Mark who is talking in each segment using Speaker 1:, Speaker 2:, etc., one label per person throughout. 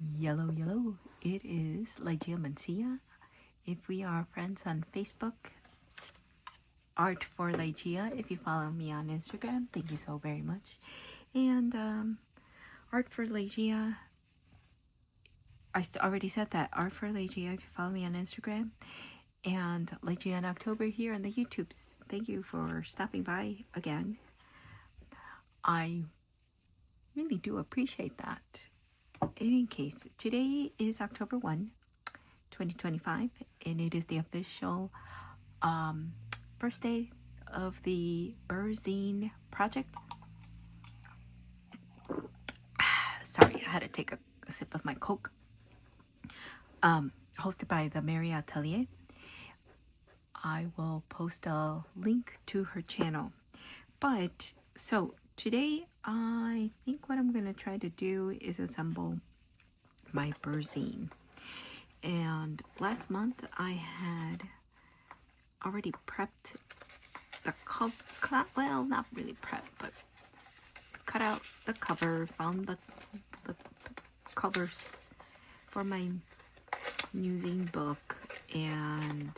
Speaker 1: Yellow, yellow. It is Legia Mencia. If we are friends on Facebook, Art for Legia. If you follow me on Instagram, thank you so very much. And Art for Legia, I already said that. Art for Legia, if you follow me on Instagram. And Legia in October here on the YouTubes. Thank you for stopping by again. I really do appreciate that. In any case, today is October 1, 2025, and it is the official first day of the BER Zine project. Sorry, I had to take a sip of my Coke. Hosted by the Mary Atelier. I will post a link to her channel. But, so today I think what I'm going to try to do is assemble my BER Zine. And last month I had already prepped the cover, well, not really prepped, but cut out the cover, found the covers for my new zine book, and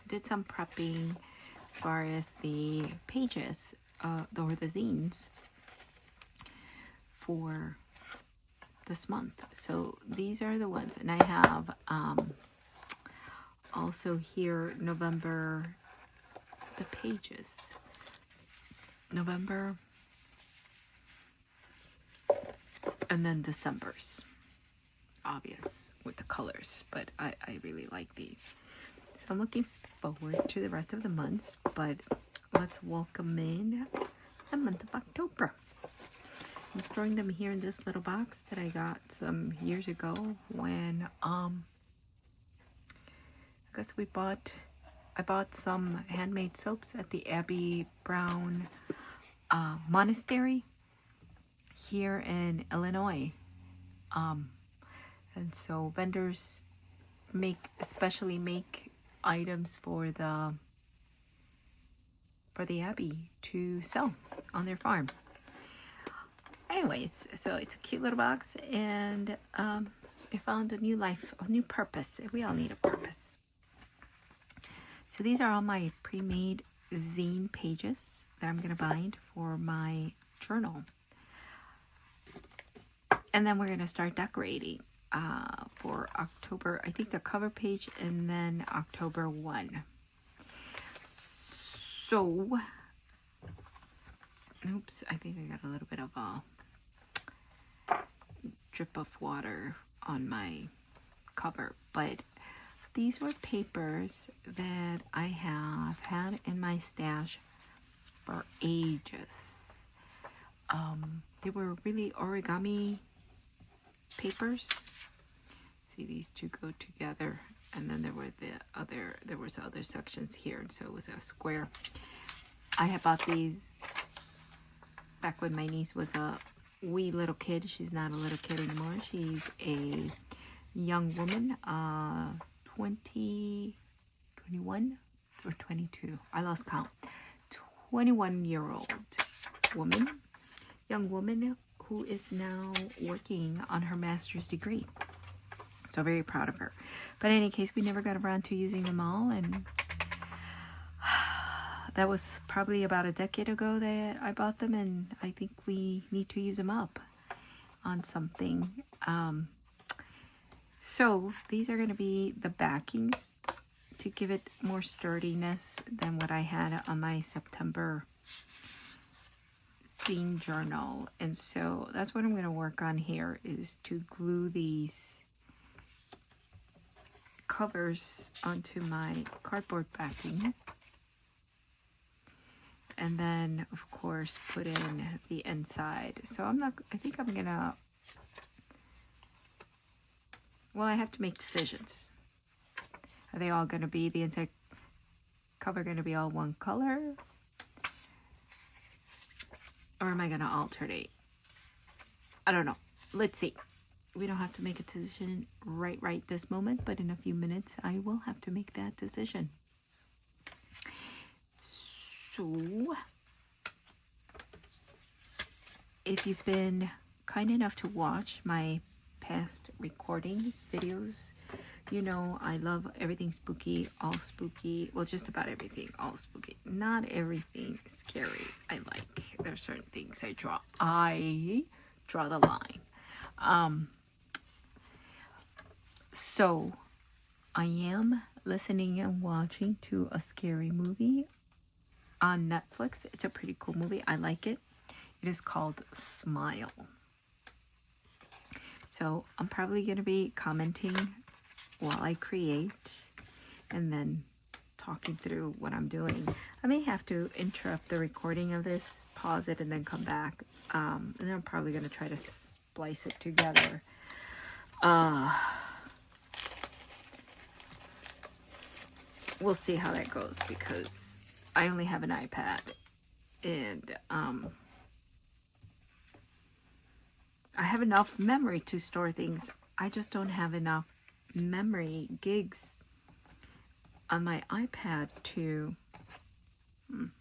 Speaker 1: did some prepping as far as the pages or the zines for this month. So these are the ones, and I have also here November, the pages, November, and then December's, obvious with the colors, but I really like these. So I'm looking forward to the rest of the months, but let's welcome in the month of October. I'm storing them here in this little box that I got some years ago when I guess I bought some handmade soaps at the Abbey Brown Monastery here in Illinois. And so vendors especially make items for the Abbey to sell on their farm. Anyways, so it's a cute little box, and I found a new life, a new purpose. We all need a purpose. So these are all my pre-made zine pages that I'm going to bind for my journal. And then we're going to start decorating for October, I think the cover page, and then October 1. So, oops, I think I got a little bit of a drip of water on my cover, but these were papers that I have had in my stash for ages. They were really origami papers. See, these two go together, and then there was other sections here, so it was a square. I had bought these back when my niece was a wee little kid. She's not a little kid anymore. She's a young woman, 21 or 22. I lost count. 21-year-old woman, young woman who is now working on her master's degree. So very proud of her. But in any case, we never got around to using them all, and that was probably about a decade ago that I bought them, and I think we need to use them up on something. So these are going to be the backings to give it more sturdiness than what I had on my September Zine Journal. And so that's what I'm going to work on here, is to glue these covers onto my cardboard backing, and then of course put in the inside. So I think I'm gonna, well, I have to make decisions. Are they all gonna be, the inside cover gonna be all one color, or am I gonna alternate? I don't know. Let's see. We don't have to make a decision right this moment, but in a few minutes I will have to make that decision. So, if you've been kind enough to watch my past recordings, videos. You know, I love everything spooky, all spooky. Well, just about everything, all spooky. Not everything scary I like. There are certain things I draw the line. So I am listening and watching to a scary movie on Netflix. It's a pretty cool movie. I like it. It is called Smile. So I'm probably going to be commenting while I create and then talking through what I'm doing. I may have to interrupt the recording of this, pause it, and then come back. And then I'm probably going to try to splice it together. We'll see how that goes because I only have an iPad and I have enough memory to store things. I just don't have enough memory gigs on my iPad to I'm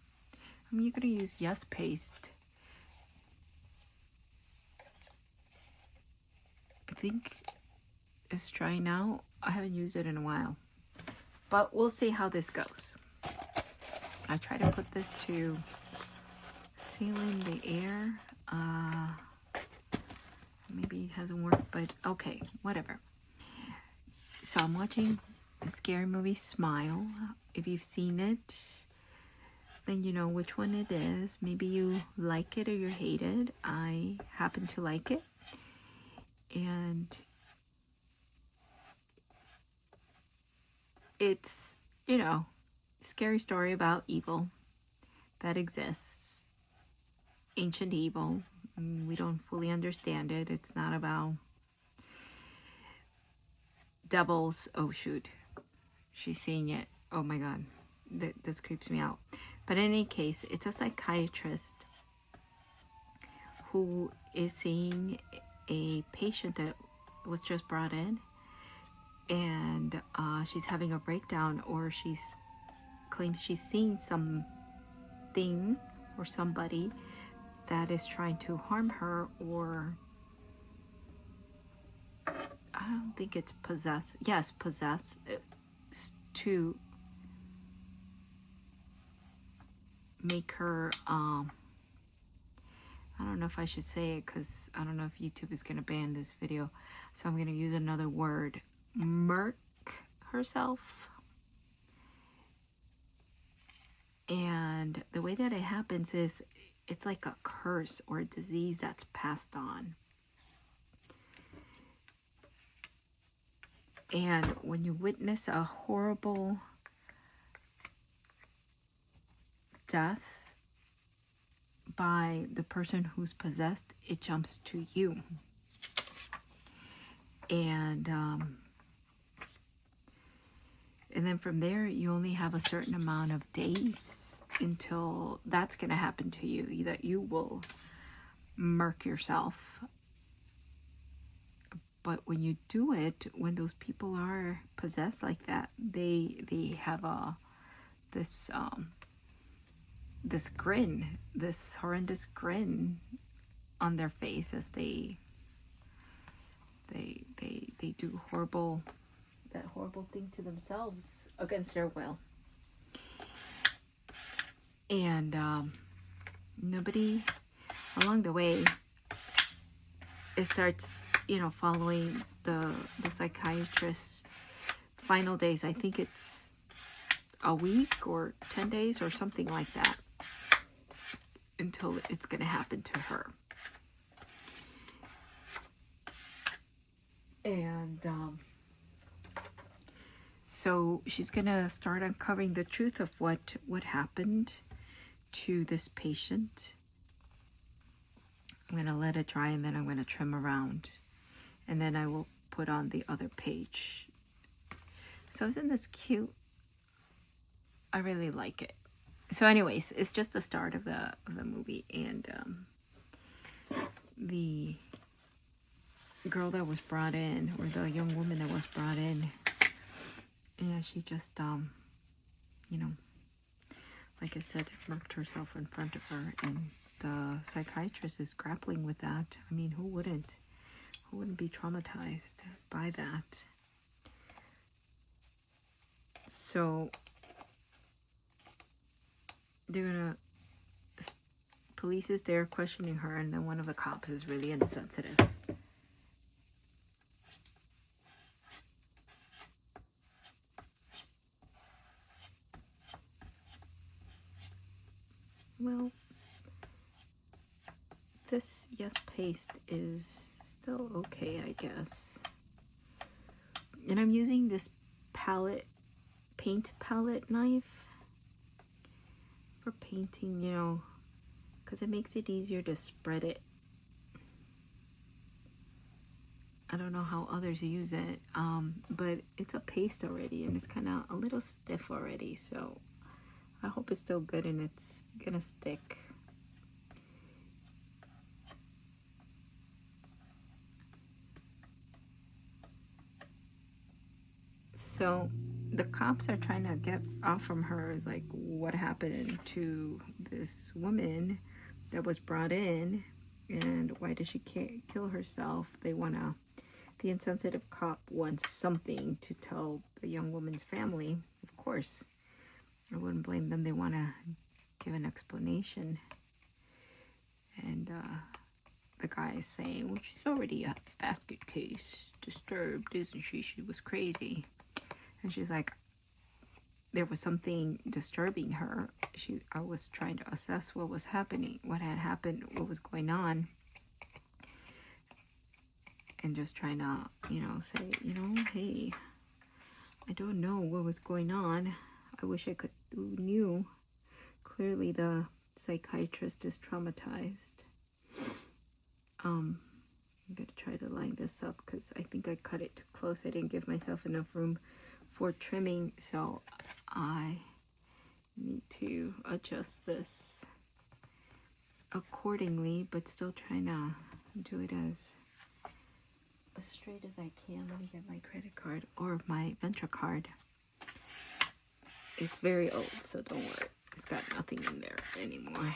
Speaker 1: going to use Yes Paste. I think it's trying out. I haven't used it in a while, but we'll see how this goes. I try to put this to sealing the air. Maybe it hasn't worked, but okay, whatever. So I'm watching the scary movie Smile. If you've seen it, then you know which one it is. Maybe you like it or you hate it. I happen to like it. And it's, you know, scary story about evil that exists. Ancient evil. We don't fully understand it. It's not about devils. Oh shoot, she's seeing it. Oh my god, this creeps me out. But in any case, it's a psychiatrist who is seeing a patient that was just brought in, and she's having a breakdown, or she claims she's seen something or somebody that is trying to harm her, or I don't think it's possess. Yes, possess to make her. I don't know if I should say it because I don't know if YouTube is gonna ban this video, so I'm gonna use another word. Murk herself. And the way that it happens is it's like a curse or a disease that's passed on. And when you witness a horrible death by the person who's possessed, it jumps to you. And then from there, you only have a certain amount of days until that's going to happen to you, that you will murk yourself. But when you do it, when those people are possessed like that, they have this grin, this horrendous grin on their face as they do that horrible thing to themselves against their will. And nobody along the way, it starts, you know, following the psychiatrist's final days. I think it's a week or 10 days or something like that until it's going to happen to her. And so she's going to start uncovering the truth of what happened to this patient. I'm going to let it dry and then I'm going to trim around. And then I will put on the other page. So isn't this cute? I really like it. So anyways, it's just the start of the movie. And the girl that was brought in, or the young woman that was brought in, yeah, she just, you know, like I said, murked herself in front of her. And the psychiatrist is grappling with that. I mean, who wouldn't? who wouldn't be traumatized by that? So they're gonna, police is there questioning her, and then one of the cops is really insensitive. Well, this Yes paste is still okay, I guess. And I'm using this paint palette knife for painting, you know, because it makes it easier to spread it. I don't know how others use it, but it's a paste already, and it's kind of a little stiff already, so I hope it's still good and it's gonna stick. So the cops are trying to get off from her, is like, what happened to this woman that was brought in, and why did she kill herself? They want to, the insensitive cop wants something to tell the young woman's family. Of course, I wouldn't blame them. They want to give an explanation. And the guy is saying, well, she's already a basket case, disturbed, isn't she? She was crazy. And she's like, there was something disturbing her. I was trying to assess what was happening, what had happened, what was going on. And just trying to, you know, say, you know, hey, I don't know what was going on. I wish I knew. Clearly the psychiatrist is traumatized. I'm going to try to line this up because I think I cut it too close. I didn't give myself enough room for trimming, so I need to adjust this accordingly, but still trying to do it as straight as I can. Let me get my credit card or my Venture card. It's very old, so don't worry. It's got nothing in there anymore.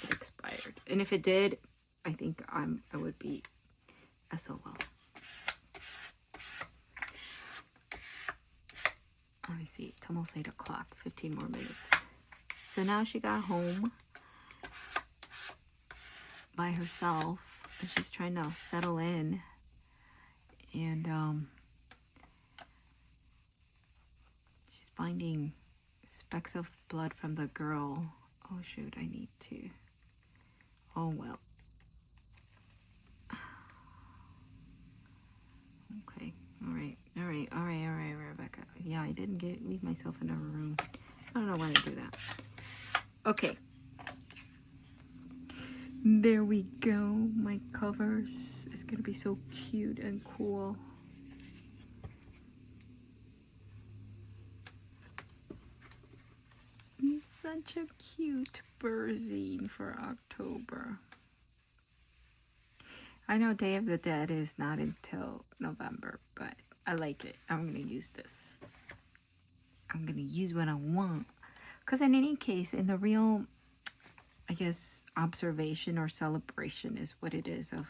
Speaker 1: It expired. And if it did, I think I would be SOL. Let me see. It's almost 8 o'clock. 15 more minutes. So now she got home by herself, and she's trying to settle in. And she's finding specks of blood from the girl. Oh shoot, I need to. Oh well. Okay. All right, Rebecca. Yeah, I didn't leave myself enough room. I don't know why I do that. Okay. There we go. My covers. It's gonna be so cute and cool. Such a cute BER Zine for October. I know Day of the Dead is not until November, but I like it. I'm going to use this. I'm going to use what I want. Because in any case, in the real, I guess, observation or celebration is what it is of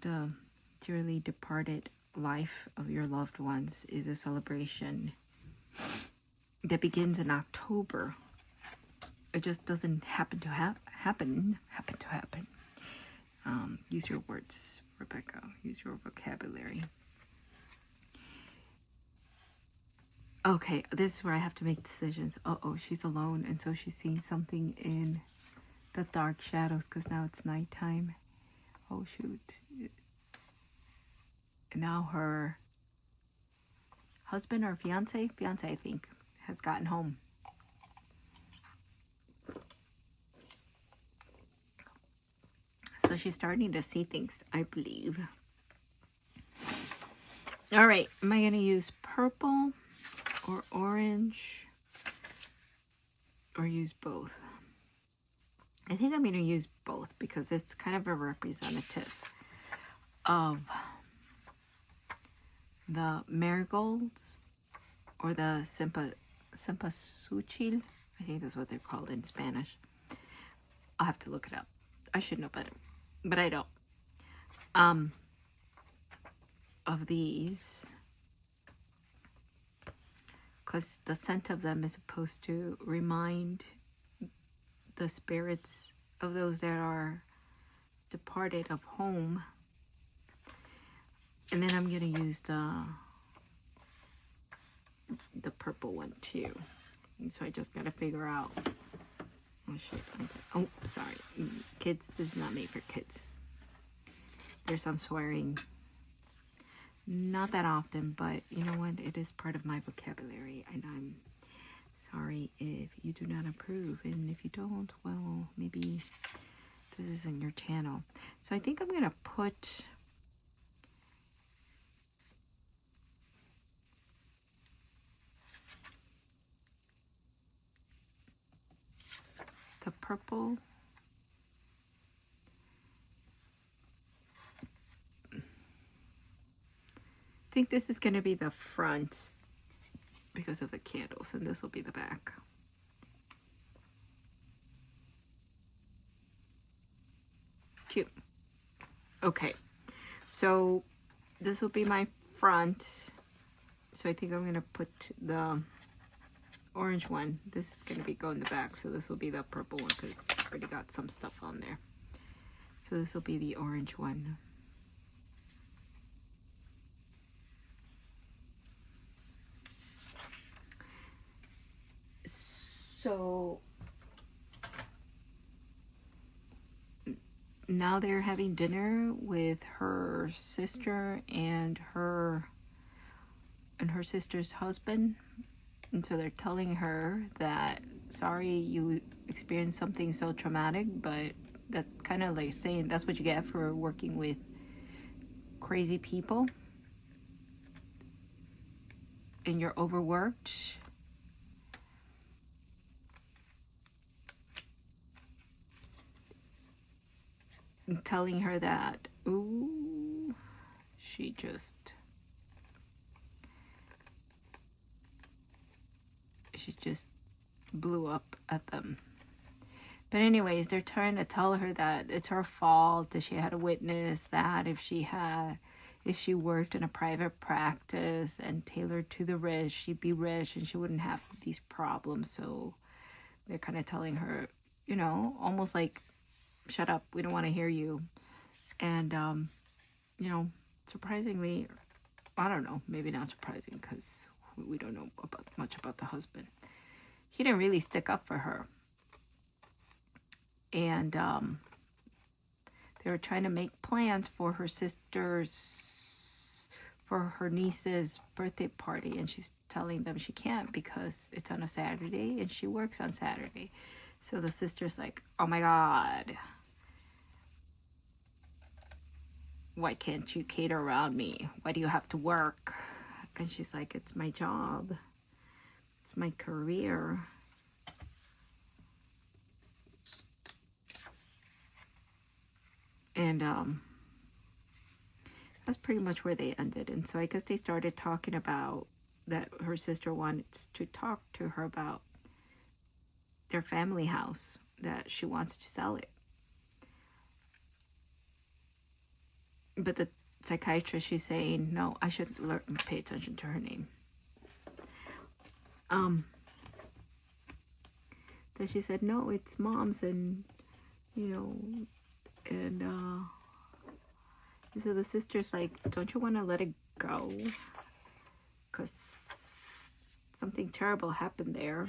Speaker 1: the dearly departed life of your loved ones, is a celebration that begins in October. It just doesn't happen to happen. Use your words, Rebecca. Use your vocabulary. Okay, this is where I have to make decisions. Uh-oh, she's alone, and so she's seeing something in the dark shadows because now it's nighttime. Oh, shoot. Now her husband or fiance, I think, has gotten home. So she's starting to see things, I believe. All right, am I going to use purple or orange or use both? I think I'm going to use both because it's kind of a representative of the marigolds or the cempasúchil. I think that's what they're called in Spanish. I'll have to look it up. I should know better, but I don't. of these, because the scent of them is supposed to remind the spirits of those that are departed of home. And then I'm gonna use the purple one too. And so I just gotta figure out. Oh shit! Oh, sorry, kids. This is not made for kids. There's some swearing. Not that often, but you know what? It is part of my vocabulary, and I'm sorry if you do not approve. And if you don't, well, maybe this isn't your channel. So I think I'm gonna put the purple. I think this is going to be the front because of the candles, and this will be the back. Cute. Okay, so this will be my front. So I think I'm going to put the orange one. This is going to be going in the back, so this will be the purple one because I already got some stuff on there. So this will be the orange one. So now they're having dinner with her sister and her sister's husband. And so they're telling her that, sorry you experienced something so traumatic, but that's kind of like saying that's what you get for working with crazy people and you're overworked. And telling her that, ooh, she just blew up at them. But anyways, they're trying to tell her that it's her fault, that she had a witness, that if she worked in a private practice and tailored to the rich, she'd be rich and she wouldn't have these problems. So they're kind of telling her, you know, almost like, shut up, we don't want to hear you. And you know, surprisingly, I don't know, maybe not surprising because we don't know much about the husband. He didn't really stick up for her. And they were trying to make plans for her her niece's birthday party, and she's telling them she can't because it's on a Saturday and she works on Saturday. So the sister's like, oh my God, why can't you cater around me? Why do you have to work? And she's like, it's my job. It's my career. And that's pretty much where they ended. And so I guess they started talking about that her sister wants to talk to her about their family house, that she wants to sell it. But the psychiatrist, she's saying, no, I should pay attention to her name. That she said, no, it's mom's, and, you know, and so the sister's like, don't you want to let it go? Because something terrible happened there.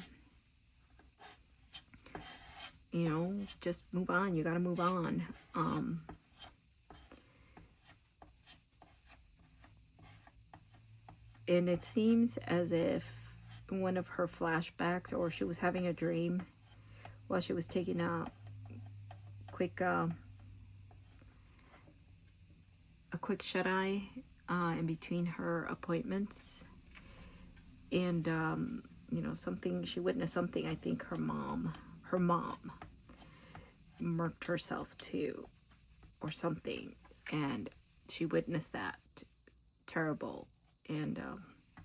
Speaker 1: You know, just move on. You got to move on. And it seems as if one of her flashbacks, or she was having a dream while she was taking a quick shut-eye in between her appointments. And you know, she witnessed something. I think her mom murked herself too, or something, and she witnessed that. Terrible. And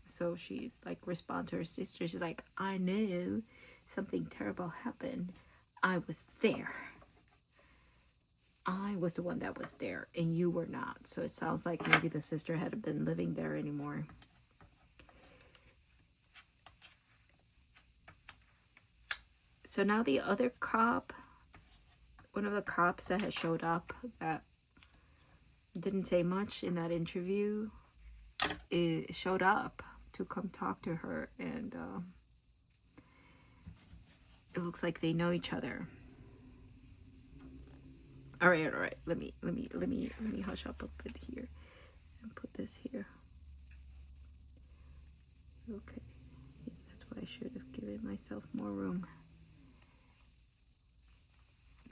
Speaker 1: so she's like, respond to her sister. She's like, I knew something terrible happened. I was there. I was the one that was there and you were not. So it sounds like maybe the sister hadn't been living there anymore. So now the other cop, one of the cops that had showed up that didn't say much in that interview, it showed up to come talk to her, and it looks like they know each other. All right. Let me hush up a bit here and put this here. Okay, that's why I should have given myself more room.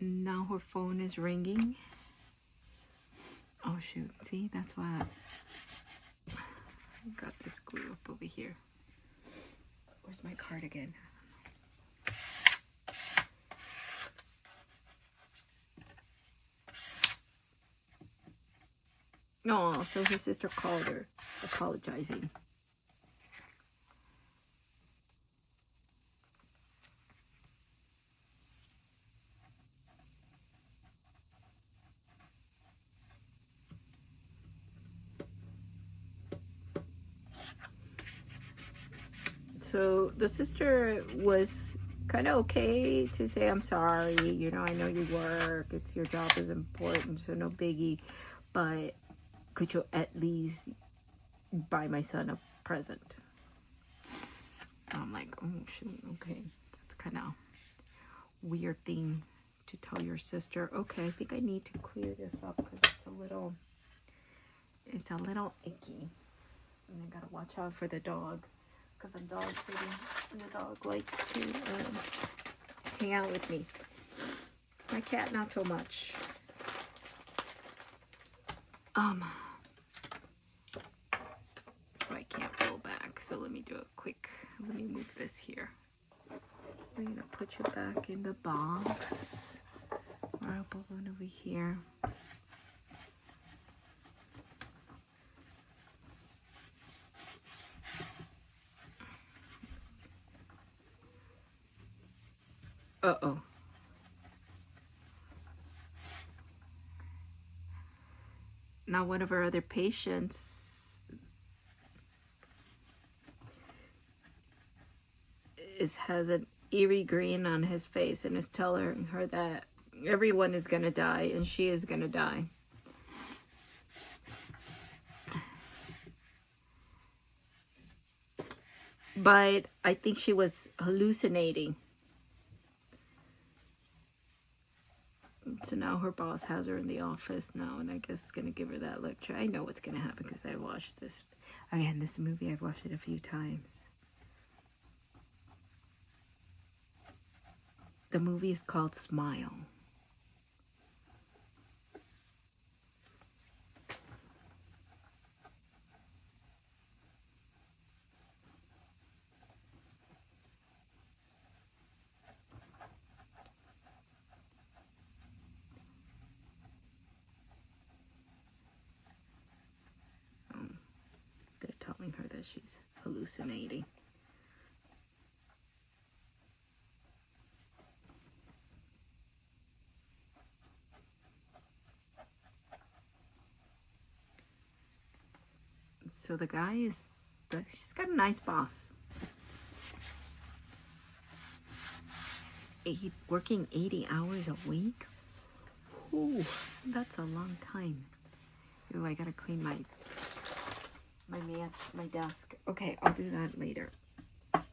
Speaker 1: Now her phone is ringing. Oh shoot! See, that's why I got this glue up over here. Where's my cardigan? No, so her sister called her, apologizing. So the sister was kind of okay to say, I'm sorry, you know, I know you work, it's your job is important, so no biggie, but could you at least buy my son a present? And I'm like, oh shoot, okay, that's kind of weird thing to tell your sister. Okay, I think I need to clear this up because it's a little icky, and I gotta watch out for the dog. Because I'm dog sitting and the dog likes to hang out with me. My cat, not so much. So I can't go back. So let me do a quick, let me move this here. I'm gonna put you back in the box. Or I'll put one over here. Uh-oh. Now one of our other patients has an eerie grin on his face and is telling her that everyone is gonna die and she is gonna die. But I think she was hallucinating. So now her boss has her in the office now, and I guess it's gonna give her that lecture. I know what's gonna happen because I watched this. Again, this movie, I've watched it a few times. The movie is called Smile. They're telling her that she's hallucinating. So the guy she's got a nice boss. Working 80 hours a week? Ooh, that's a long time. Ooh, I gotta clean my desk. Okay, I'll do that later. Alright,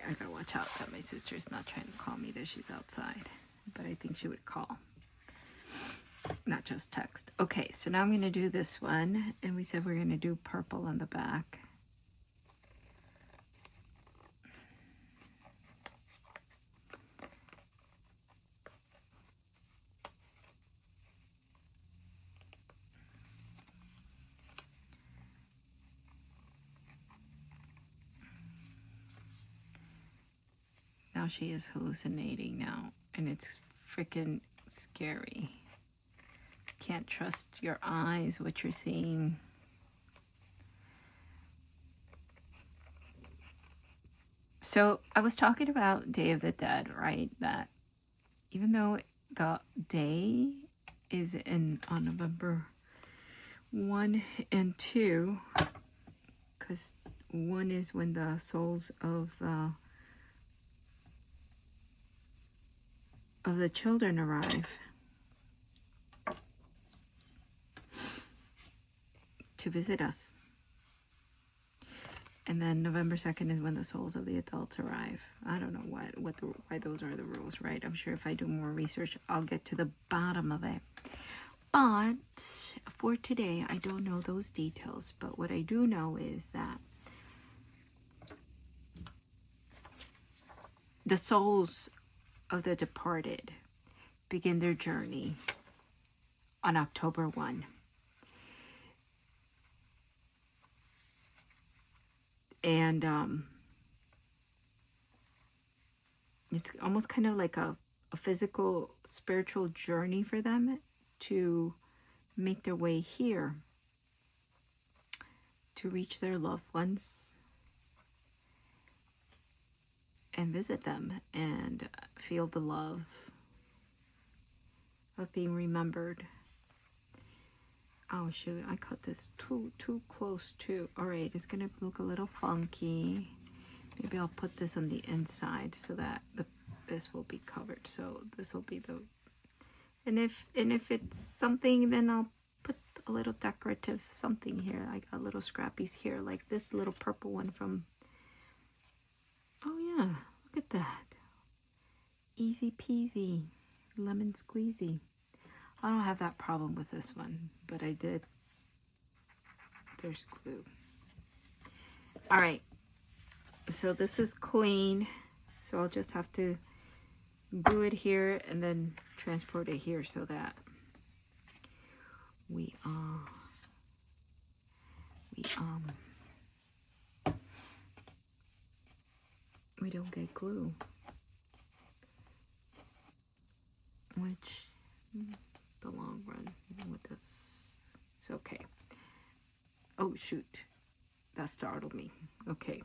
Speaker 1: I gotta watch out that my sister's not trying to call me that she's outside. But I think she would call. Not just text. Okay, so now I'm gonna do this one. And we said we're gonna do purple on the back. Now she is hallucinating now, and it's freaking scary. Can't trust your eyes, what you're seeing. So I was talking about Day of the Dead, right? That even though the day is on November 1 and 2, because 1 is when the souls of the children arrive to visit us. And then November 2nd is when the souls of the adults arrive. I don't know why those are the rules, right? I'm sure if I do more research, I'll get to the bottom of it. But for today, I don't know those details. But what I do know is that the souls of the departed begin their journey on October 1. And it's almost kind of like a physical, spiritual journey for them to make their way here to reach their loved ones and visit them and feel the love of being remembered. Oh shoot, I cut this too close too. All right, it's gonna look a little funky. Maybe I'll put this on the inside so that this will be covered. So this will be the, and if it's something, then I'll put a little decorative something here. I got little scrappies here, like this little purple one from, oh yeah, look at that. Easy peasy, lemon squeezy. I don't have that problem with this one, but I did. There's glue. All right, so this is clean, so I'll just have to glue it here and then transport it here so that we don't get glue, which the long run with this, it's okay. Oh shoot, that startled me. Okay,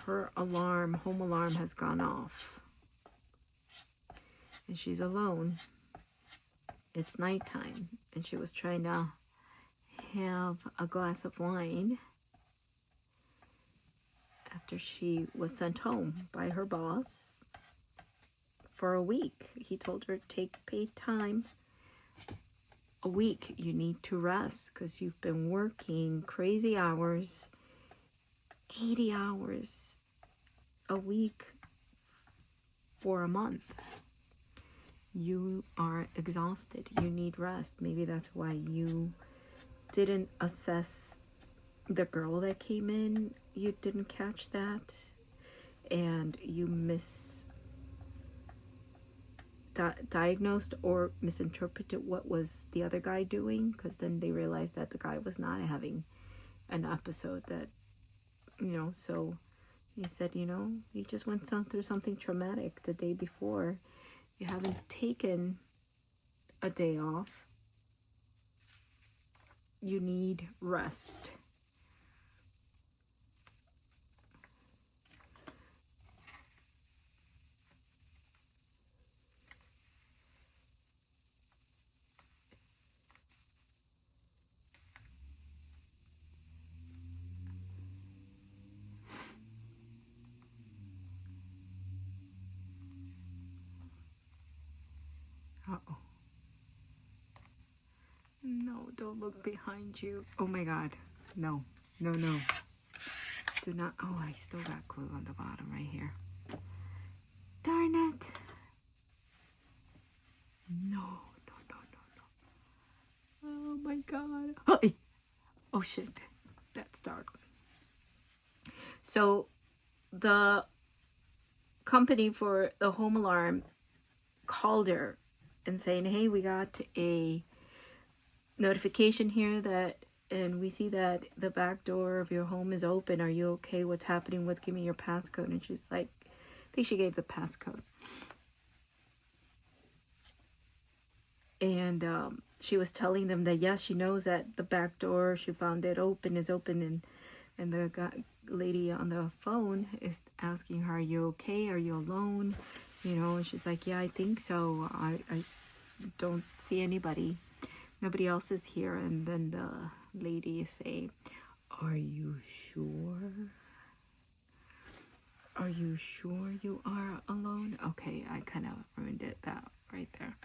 Speaker 1: her alarm, home alarm, has gone off and she's alone. It's nighttime and she was trying to have a glass of wine after she was sent home by her boss for a week. He told her, take paid time. A week, you need to rest because you've been working crazy hours, 80 hours a week for a month. You are exhausted. You need rest. Maybe that's why you didn't assess the girl that came in. You didn't catch that. And you diagnosed or misinterpreted what was the other guy doing, because then they realized that the guy was not having an episode that, so he said, you just went through something traumatic the day before. You haven't taken a day off. You need rest. Uh-oh. No, don't look behind you. Oh my God. No. Do not. Oh, I still got glue on the bottom right here. Darn it. No. Oh my God. Oh shit. That's dark. So the company for the home alarm called her and saying, hey, we got a notification here and we see that the back door of your home is open. Are you okay? What's happening? Give me your passcode. And she's like, I think she gave the passcode. And she was telling them that yes, she knows that the back door, she found it is open, and the lady on the phone is asking her, are you okay? Are you alone? you know, and she's like, yeah, I think so. I don't see anybody. Nobody else is here. And then the lady say, are you sure? Are you sure you are alone? Okay, I kind of ruined it that right there.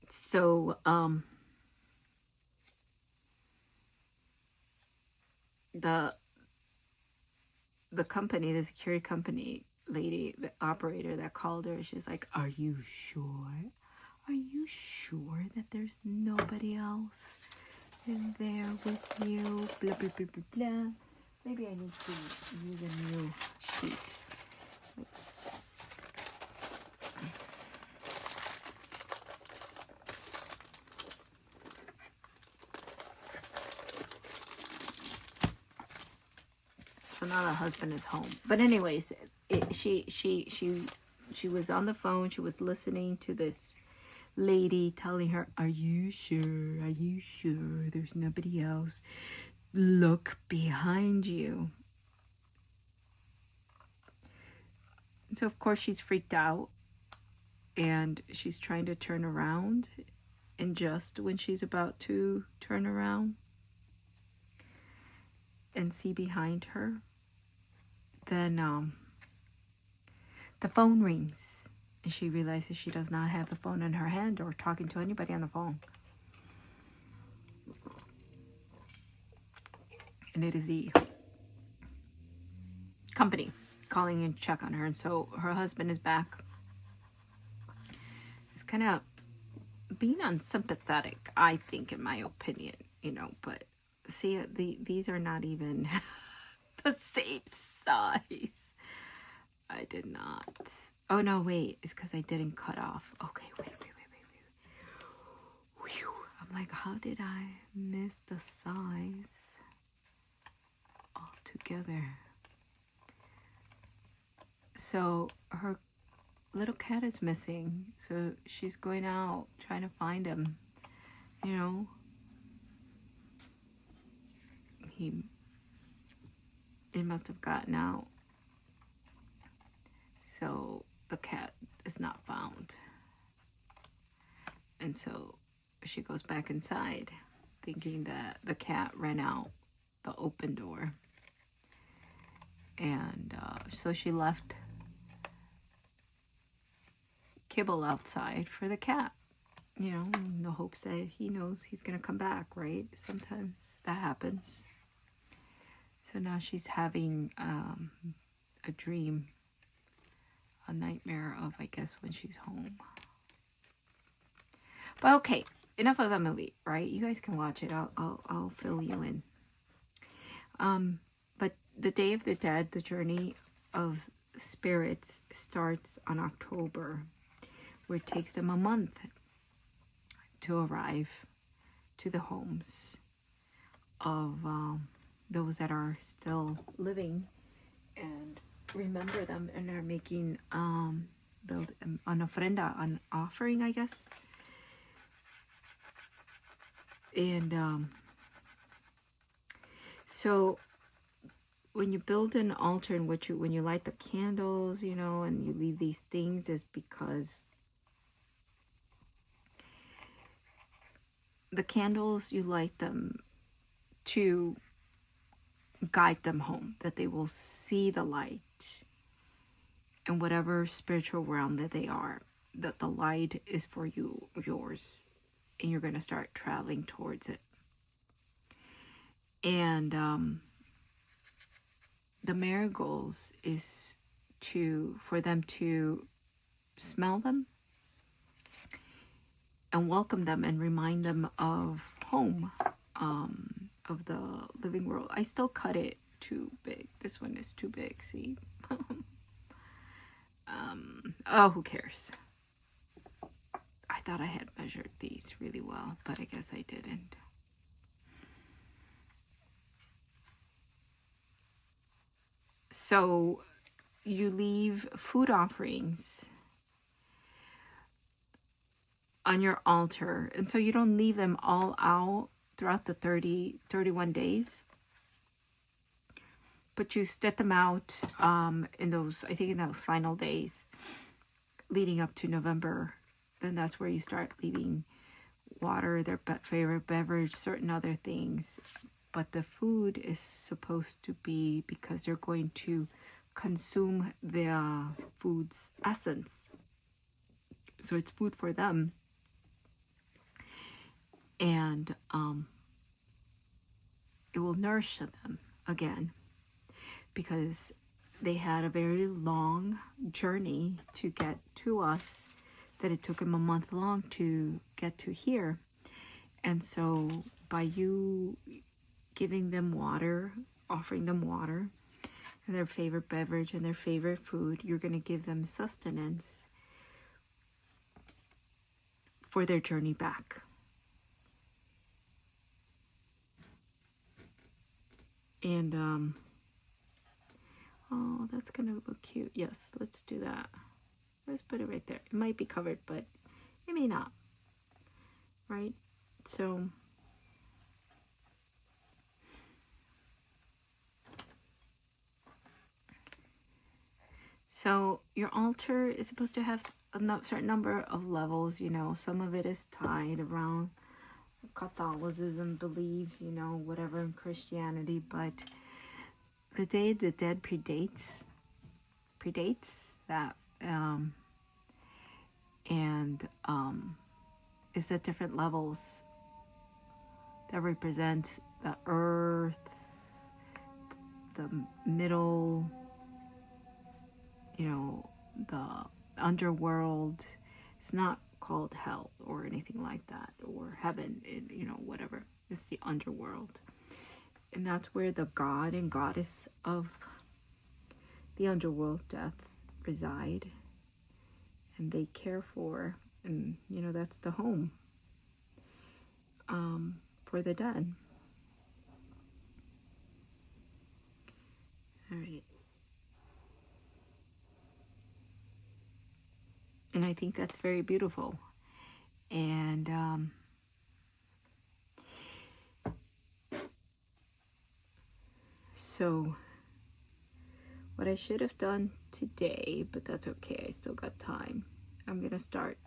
Speaker 1: So the company, the security company lady, the operator that called her, she's like, are you sure? Are you sure that there's nobody else in there with you? Blah, blah, blah, blah, blah. Maybe I need to use a new sheet. So now the husband is home. But anyways, she was on the phone. She was listening to this lady telling her, are you sure? Are you sure there's nobody else? Look behind you. So of course she's freaked out and she's trying to turn around, and just when she's about to turn around and see behind her, then the phone rings and she realizes she does not have the phone in her hand or talking to anybody on the phone. And it is the company calling in to check on her. And so her husband is back. It's kind of being unsympathetic, I think, in my opinion, you know, but see, these are not even the same size. I did not. Oh, no, wait. It's because I didn't cut off. Okay, wait. Whew. I'm like, how did I miss the size altogether? So her little cat is missing. So she's going out trying to find him. You know, it must have gotten out. So the cat is not found. And so she goes back inside thinking that the cat ran out the open door. And so she left kibble outside for the cat, you know, in the hopes that he knows he's going to come back, right? Sometimes that happens. So now she's having a dream, a nightmare of, I guess, when she's home. But okay, enough of the movie, right? You guys can watch it. I'll fill you in. But the Day of the Dead, the journey of spirits, starts on October, where it takes them a month to arrive to the homes of those that are still living and remember them, and are making build an ofrenda, an offering, I guess. And so when you build an altar, and when you light the candles, you know, and you leave these things, is because the candles, you light them to guide them home, that they will see the light in whatever spiritual realm that they are, that the light is for you, yours, and you're going to start traveling towards it. And the marigolds is for them to smell them and welcome them and remind them of home, of the living world. I still cut it too big. This one is too big, see? Oh, who cares? I thought I had measured these really well, but I guess I didn't. So you leave food offerings on your altar, and so you don't leave them all out throughout the 31 days. but you set them out in those, I think in those final days leading up to November. Then that's where you start leaving water, their favorite beverage, certain other things. But the food is supposed to be, because they're going to consume the food's essence. So it's food for them. And it will nourish them again, because they had a very long journey to get to us, that it took them a month long to get to here. And so by you giving them water, offering them water and their favorite beverage and their favorite food, you're going to give them sustenance for their journey back. And oh, that's gonna look cute. Yes, let's do that. Let's put it right there. It might be covered, but it may not, right? So your altar is supposed to have a certain number of levels, you know. Some of it is tied around Catholicism beliefs, you know, whatever, in Christianity, but the Day of the Dead predates that, and is at different levels that represent the earth, the middle, you know, the underworld. It's not called hell or anything like that, or heaven, you know, whatever. It's the underworld. And that's where the god and goddess of the underworld, death, reside. And they care for, and, you know, that's the home for the dead. All right. And I think that's very beautiful. And so what I should have done today, but that's okay, I still got time. I'm gonna start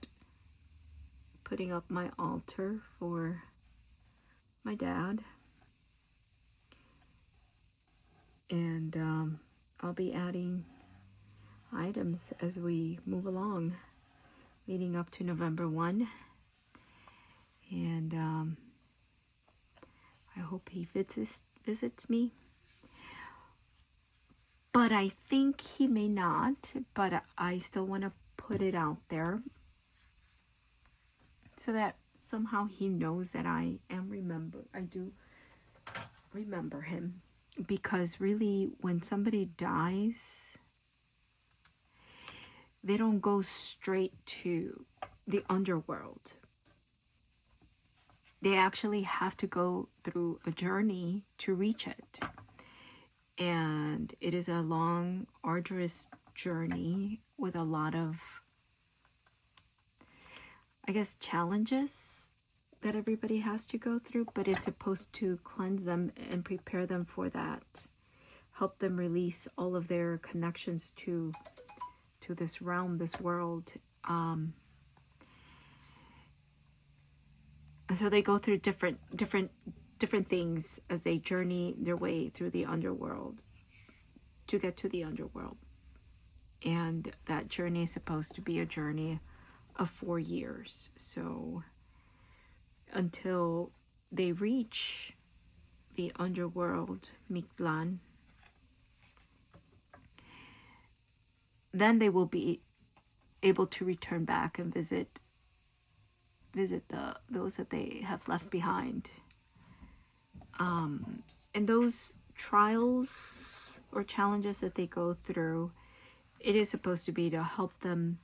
Speaker 1: putting up my altar for my dad. And I'll be adding items as we move along, leading up to November 1. And I hope he visits me. But I think he may not, but I still want to put it out there so that somehow he knows that I do remember him. Because really, when somebody dies, they don't go straight to the underworld. They actually have to go through a journey to reach it. And it is a long, arduous journey with a lot of, I guess, challenges that everybody has to go through, but it's supposed to cleanse them and prepare them for that. Help them release all of their connections to this realm, this world. So they go through different things as they journey their way through the underworld to get to the underworld. And that journey is supposed to be a journey of 4 years. So until they reach the underworld, Mictlan, then they will be able to return back and visit those that they have left behind. And those trials or challenges that they go through, it is supposed to be to help them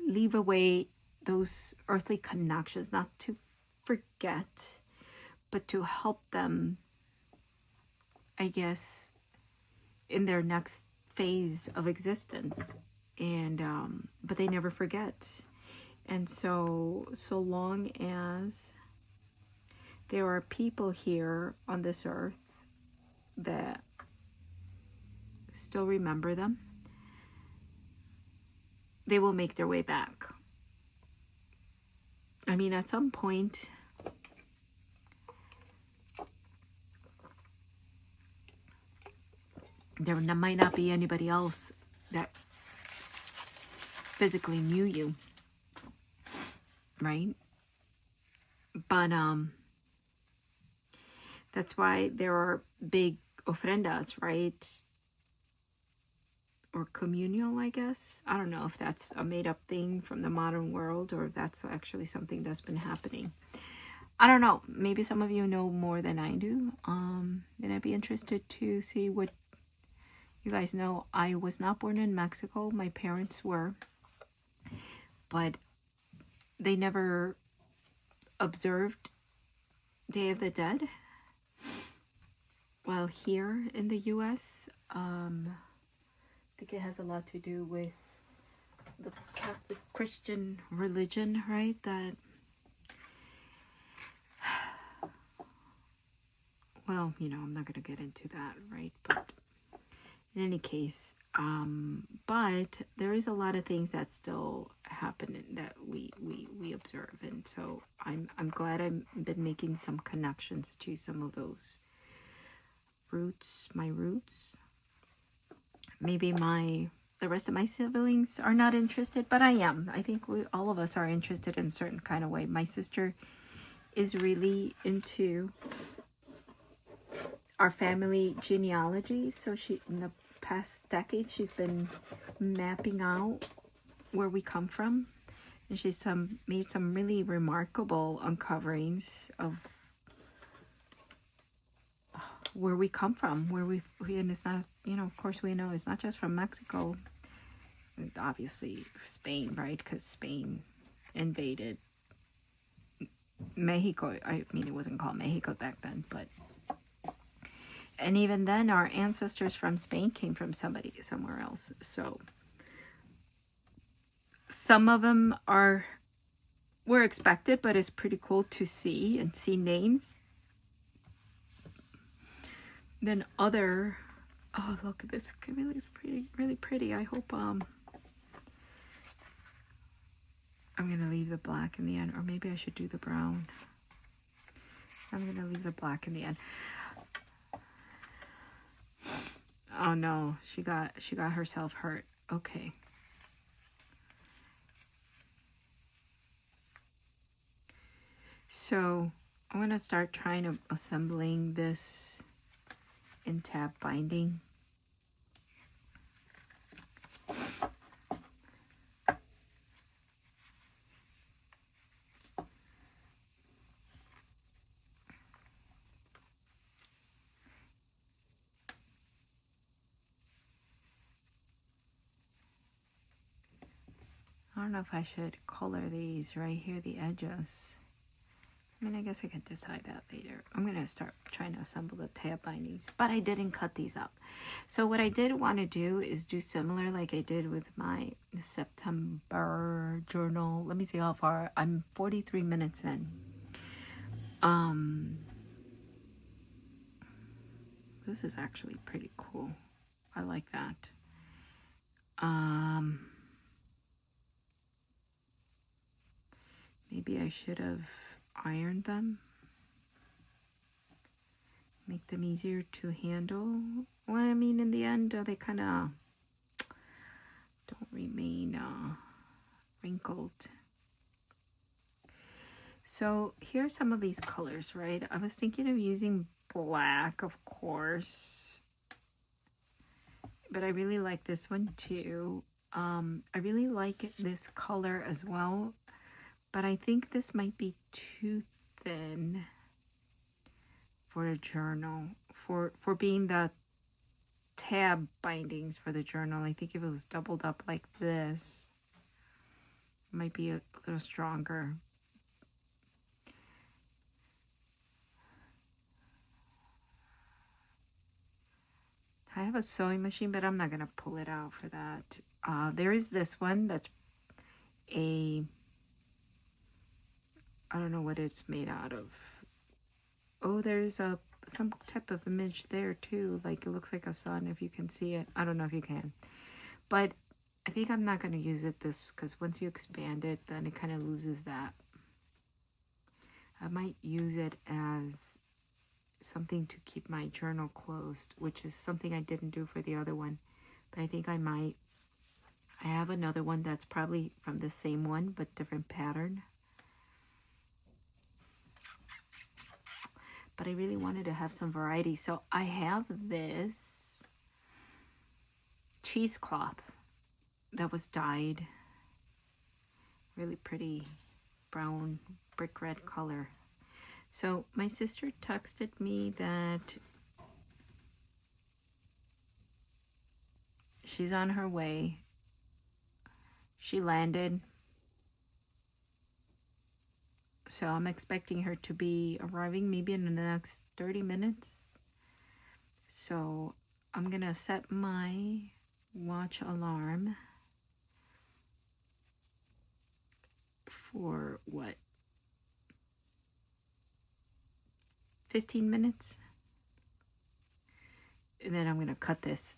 Speaker 1: leave away those earthly connections, not to forget, but to help them, I guess, in their next phase of existence. And but they never forget. And so long as there are people here on this earth, that still remember them, they will make their way back. I mean, at some point, there might not be anybody else that physically knew you, right? But that's why there are big ofrendas, right? Or communal, I guess. I don't know if that's a made-up thing from the modern world or if that's actually something that's been happening. I don't know. Maybe some of you know more than I do. And I'd be interested to see what you guys know. I was not born in Mexico. My parents were. But they never observed Day of the Dead. While here in the U.S., I think it has a lot to do with the Catholic Christian religion, right? That, well, you know, I'm not going to get into that, right? But in any case, but there is a lot of things that still happen that we observe, and so I'm glad I've been making some connections to some of those roots, my roots. Maybe the rest of my siblings are not interested, but I am. I think all of us are interested in a certain kind of way. My sister is really into our family genealogy, so she, in the past decade, she's been mapping out where we come from, and she's made some really remarkable uncoverings of where we come from, and it's not, you know, of course we know it's not just from Mexico, obviously Spain, right? Because Spain invaded Mexico. I mean, it wasn't called Mexico back then, but, and even then our ancestors from Spain came from somewhere else. So some of them were expected, but it's pretty cool to see and see names. Then oh, look at this. It really is pretty, really pretty. I hope I'm gonna leave the black in the end, or maybe I should do the brown. I'm gonna leave the black in the end. Oh no, she got herself hurt. Okay. So I'm gonna start trying to assembling this in tab binding. I don't know if I should color these right here, the edges. I mean, I guess I can decide that later. I'm going to start trying to assemble the tab bindings, but I didn't cut these up. So what I did want to do is do similar like I did with my September journal. Let me see how far. I'm 43 minutes in. This is actually pretty cool. I like that. Maybe I should have ironed them. Make them easier to handle. Well, I mean, in the end, they kind of don't remain wrinkled. So here's some of these colors, right? I was thinking of using black, of course, but I really like this one too. I really like this color as well, but I think this might be too thin for a journal, for being the tab bindings for the journal. I think if it was doubled up like this, it might be a little stronger. I have a sewing machine, but I'm not gonna pull it out for that. There is this one that's I don't know what it's made out of. Oh, there's a some type of image there too. Like it looks like a sun if you can see it. I don't know if you can. But I think I'm not going to use it this, because once you expand it, then it kind of loses that. I might use it as something to keep my journal closed, which is something I didn't do for the other one. But I think I might. I have another one that's probably from the same one, but different pattern. But I really wanted to have some variety. So I have this cheesecloth that was dyed really pretty brown brick red color. So my sister texted me that she's on her way. She landed. So I'm expecting her to be arriving maybe in the next 30 minutes. So I'm gonna set my watch alarm for what, 15 minutes, and then I'm gonna cut this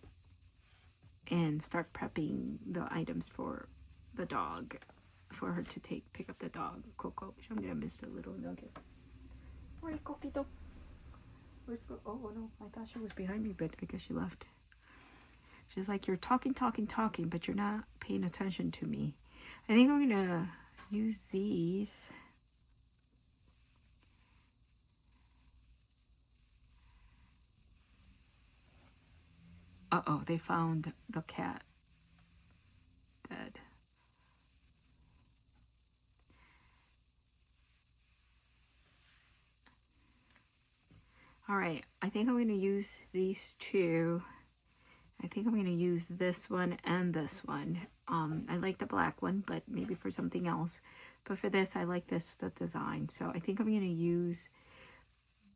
Speaker 1: and start prepping the items for the dog, for her to pick up the dog, Coco. I'm gonna miss the little nugget. Where is Coquito? Where's Coco? Oh no, I thought she was behind me, but I guess she left. She's like, you're talking, but you're not paying attention to me. I think I'm gonna use these. Uh-oh, they found the cat dead. All right, I think I'm going to use these two. I think I'm going to use this one and this one. I like the black one, but maybe for something else. But for this, I like the design. So I think I'm going to use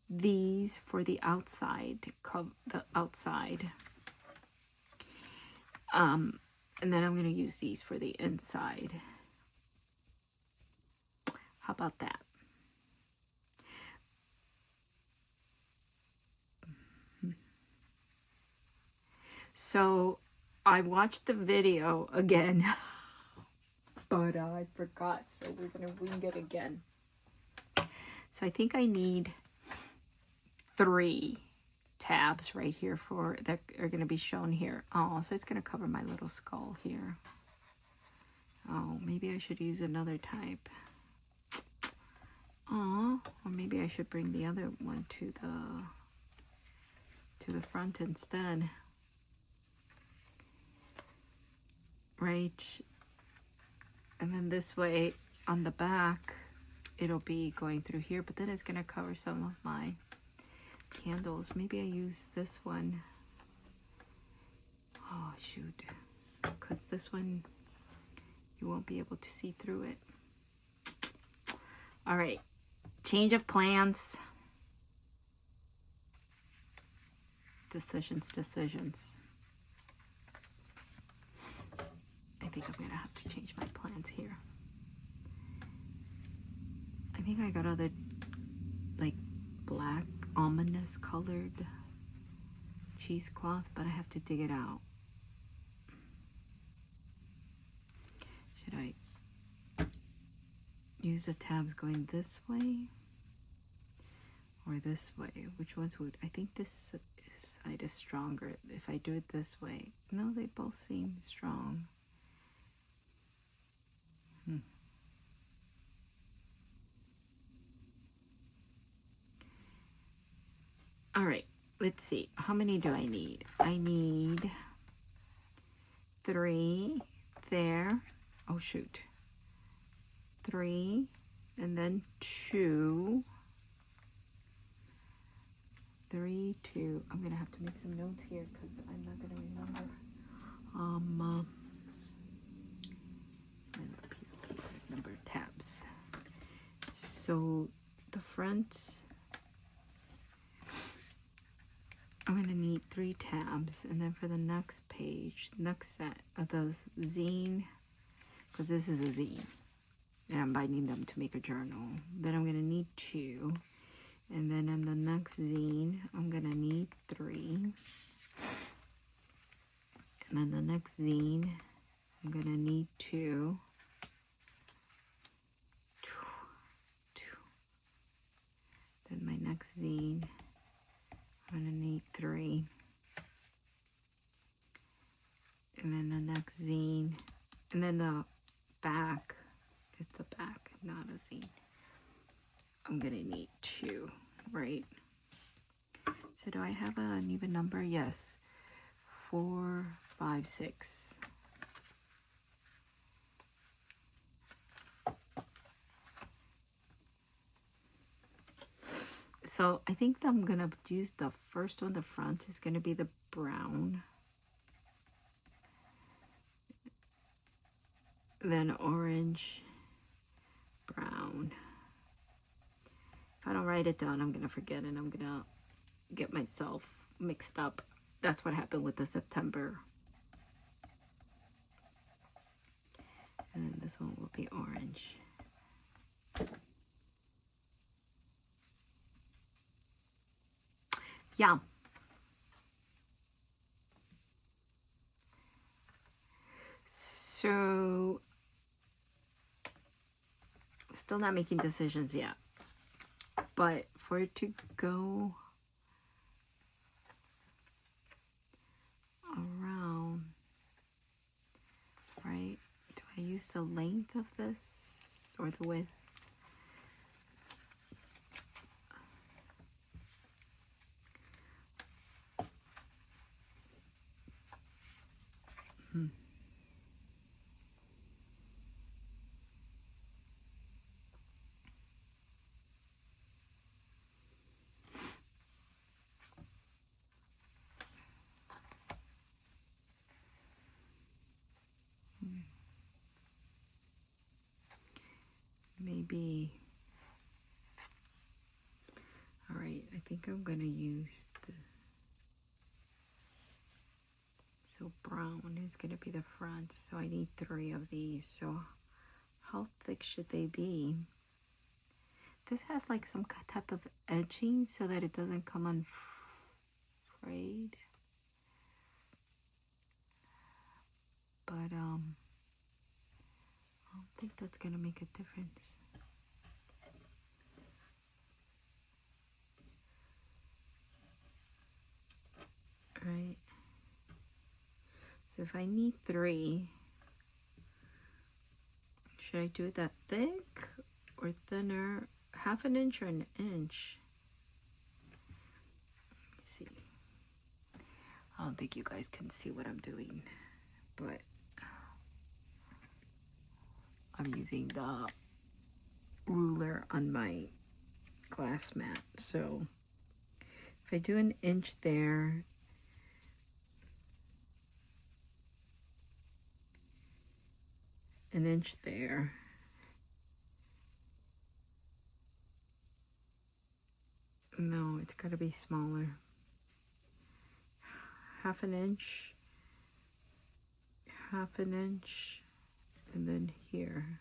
Speaker 1: these for the outside, and then I'm going to use these for the inside. How about that? So I watched the video again, but I forgot, so we're going to wing it again. So I think I need 3 tabs right here for that are going to be shown here. Oh, so it's going to cover my little skull here. Oh, maybe I should use another type. Oh, or maybe I should bring the other one to the front instead. Right, and then this way on the back it'll be going through here, but then it's going to cover some of my candles. Maybe I use this one. Oh shoot, because this one you won't be able to see through it. All right, change of plans. Decisions. I think I'm gonna have to change my plans here. I think I got other like black ominous colored cheesecloth, but I have to dig it out. Should I use the tabs going this way or this way? Which ones would, I think this side is stronger if I do it this way. No, they both seem strong. All right, let's see. How many do I need? I need 3 there. Oh, shoot. 3, and then 2. 3, 2. I'm going to have to make some notes here because I'm not going to remember. Number tabs. So the front, I'm going to need 3 tabs, and then for the next page, next set of the zine, because this is a zine, and I'm binding them to make a journal, then I'm going to need 2, And then in the next zine, I'm gonna need 3. And then the next zine, I'm gonna need 2. Then my next zine, I'm gonna need 3. And then the next zine, and then the back is the back, not a zine. I'm gonna need 2, right? So do I have an even number? Yes. 4, 5, 6. So I think that I'm gonna use the first one, the front is gonna be the brown. Then orange, brown. If I don't write it down, I'm gonna forget and I'm gonna get myself mixed up. That's what happened with the September. And then this one will be orange. Yeah. So, still not making decisions yet. But for it to go around, right? Do I use the length of this or the width? Maybe. All right, I think I'm gonna use the, so brown is gonna be the front, so I need 3 of these. So how thick should they be? This has like some type of edging so that it doesn't come unfrayed. But I don't think that's gonna make a difference. Right. So if I need 3, should I do it that thick or thinner? 1/2 inch or 1 inch? Let me see. I don't think you guys can see what I'm doing, but I'm using the ruler on my glass mat. So if I do 1 inch there, an inch there, no, it's got to be smaller. 1/2 inch, 1/2 inch, and then here.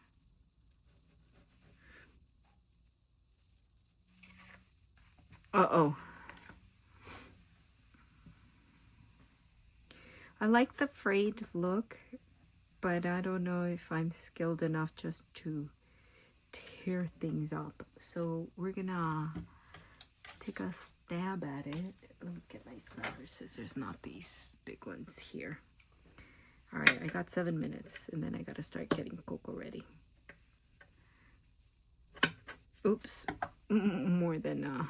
Speaker 1: Uh-oh. I like the frayed look, but I don't know if I'm skilled enough just to tear things up. So we're gonna take a stab at it. Let me get my smaller scissors, not these big ones here. All right, I got 7 minutes, and then I gotta start getting cocoa ready. Oops, more than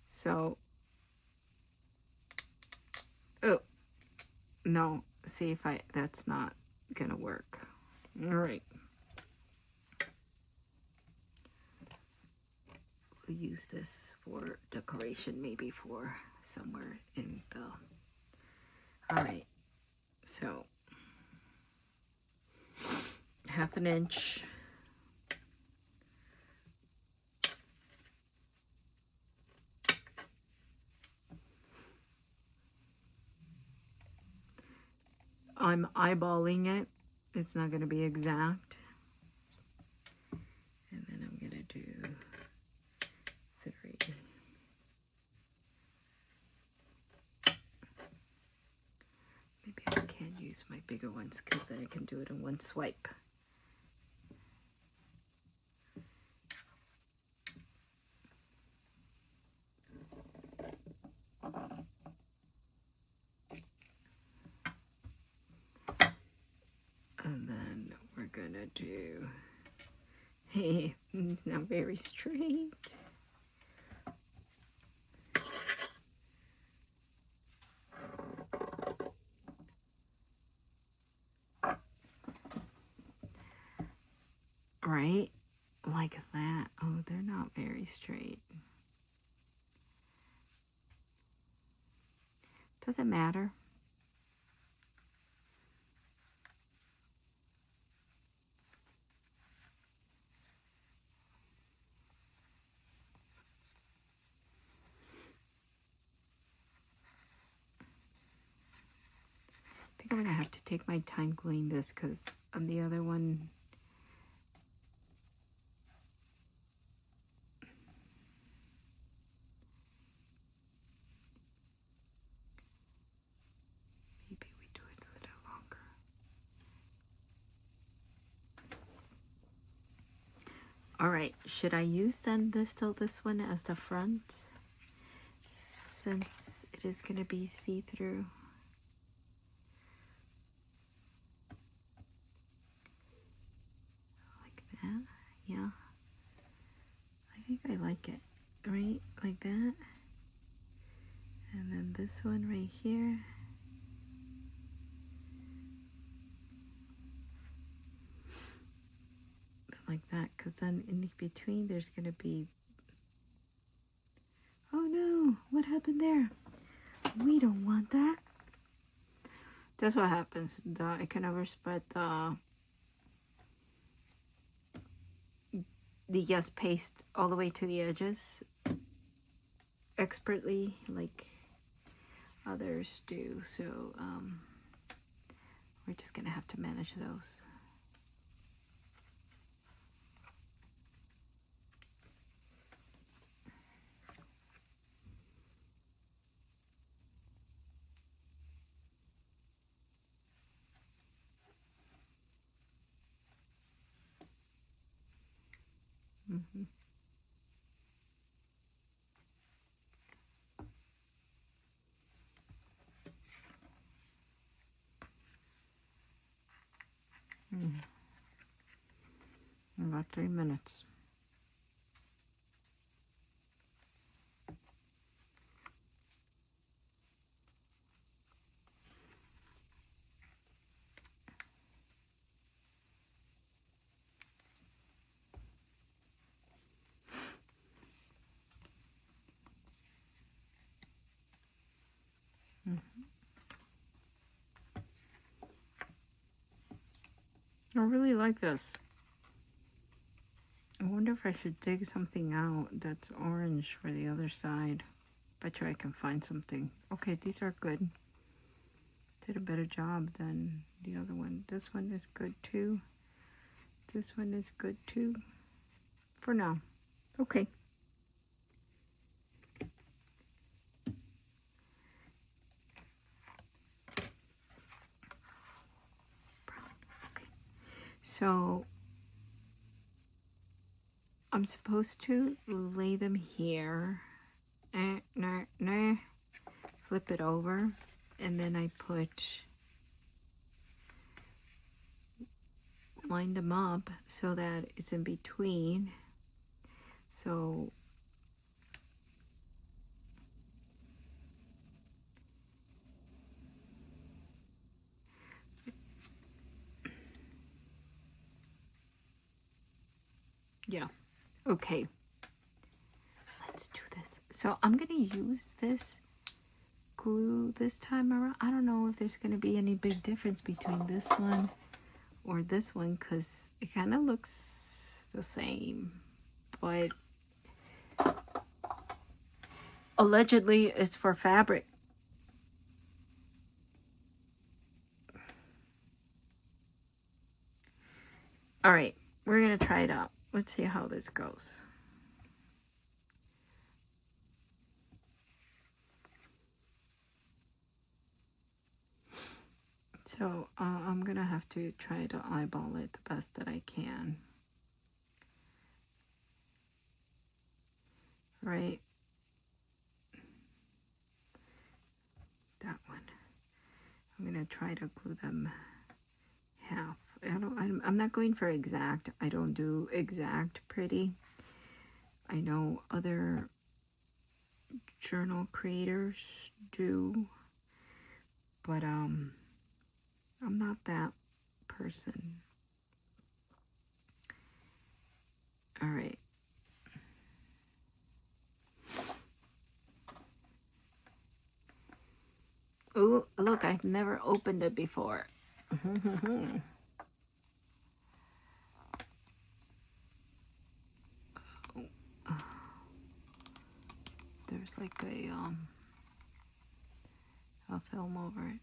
Speaker 1: so. Oh no, see if that's not gonna work. All right, we'll use this for decoration, maybe for somewhere in the. All right, so 1/2 inch. I'm eyeballing it. It's not going to be exact. And then I'm going to do 3. use my bigger ones because then I can do it in one swipe. And then we're gonna do, hey, not very straight. Right? Like that. Oh, they're not very straight. Doesn't matter. I think I'm gonna have to take my time gluing this because on the other one, maybe we do it a little longer. All right, should I use then this one as the front since it is gonna be see-through? Like that, yeah. I think I like it, right? Like that. And then this one right here. Like that, because then in between there's gonna be, oh no, what happened there? We don't want that. That's what happens. I can never spread the yes paste all the way to the edges expertly like others do, so we're just gonna have to manage those. About 3 minutes. I really like this. I wonder if I should dig something out that's orange for the other side. Bet you I can find something. Okay, these are good. Did a better job than the other one. This one is good too. This one is good too. For now. Okay. Okay. So I'm supposed to lay them here. Flip it over, and then I line them up so that it's in between. So yeah, okay, let's do this. So I'm gonna use this glue this time around. I don't know if there's gonna be any big difference between this one or this one because it kind of looks the same, but allegedly it's for fabric. All right, we're gonna try it out. Let's see how this goes. So I'm gonna have to try to eyeball it the best that I can. Right? That one. I'm gonna try to glue them half. I'm not going for exact. I don't do exact pretty. I know other journal creators do, but I'm not that person. All right. Oh, look, I've never opened it before. There's like a film over it.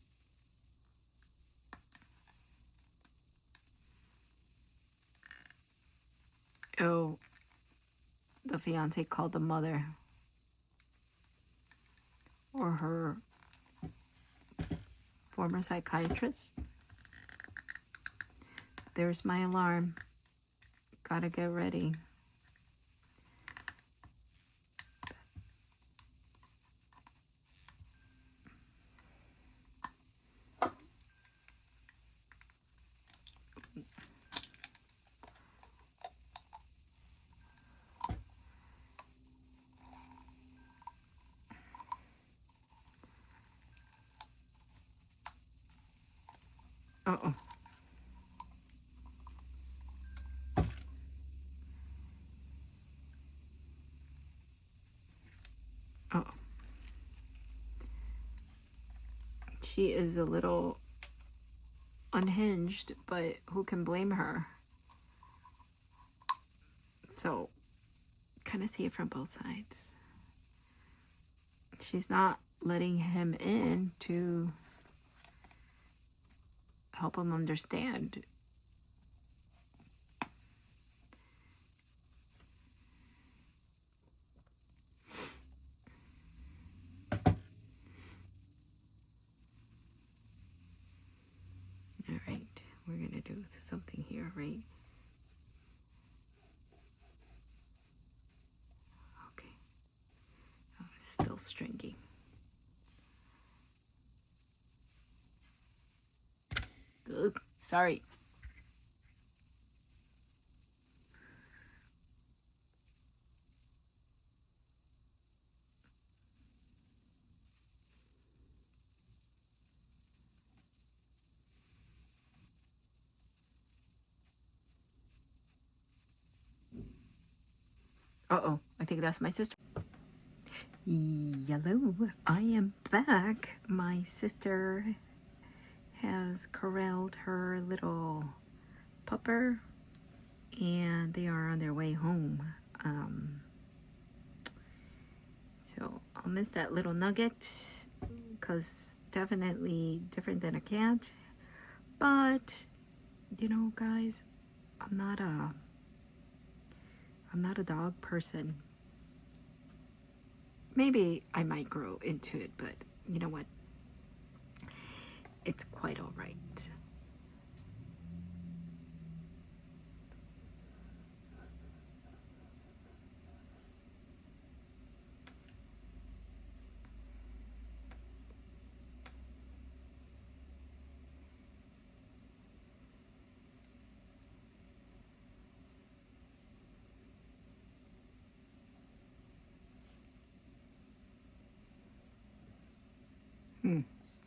Speaker 1: Oh, the fiance called the mother or her former psychiatrist. There's my alarm. Gotta get ready. Uh-oh. Oh. She is a little unhinged, but who can blame her? So, kind of see it from both sides. She's not letting him in to help him understand. All right, we're gonna do something here, right? Okay. Oh, it's still stringy. Ugh, sorry. Uh-oh, I think that's my sister. Hello, I am back. My sister has corralled her little pupper and they are on their way home. So I'll miss that little nugget because definitely different than a cat. But you know, guys, I'm not a dog person. Maybe I might grow into it, but you know what? It's quite all right.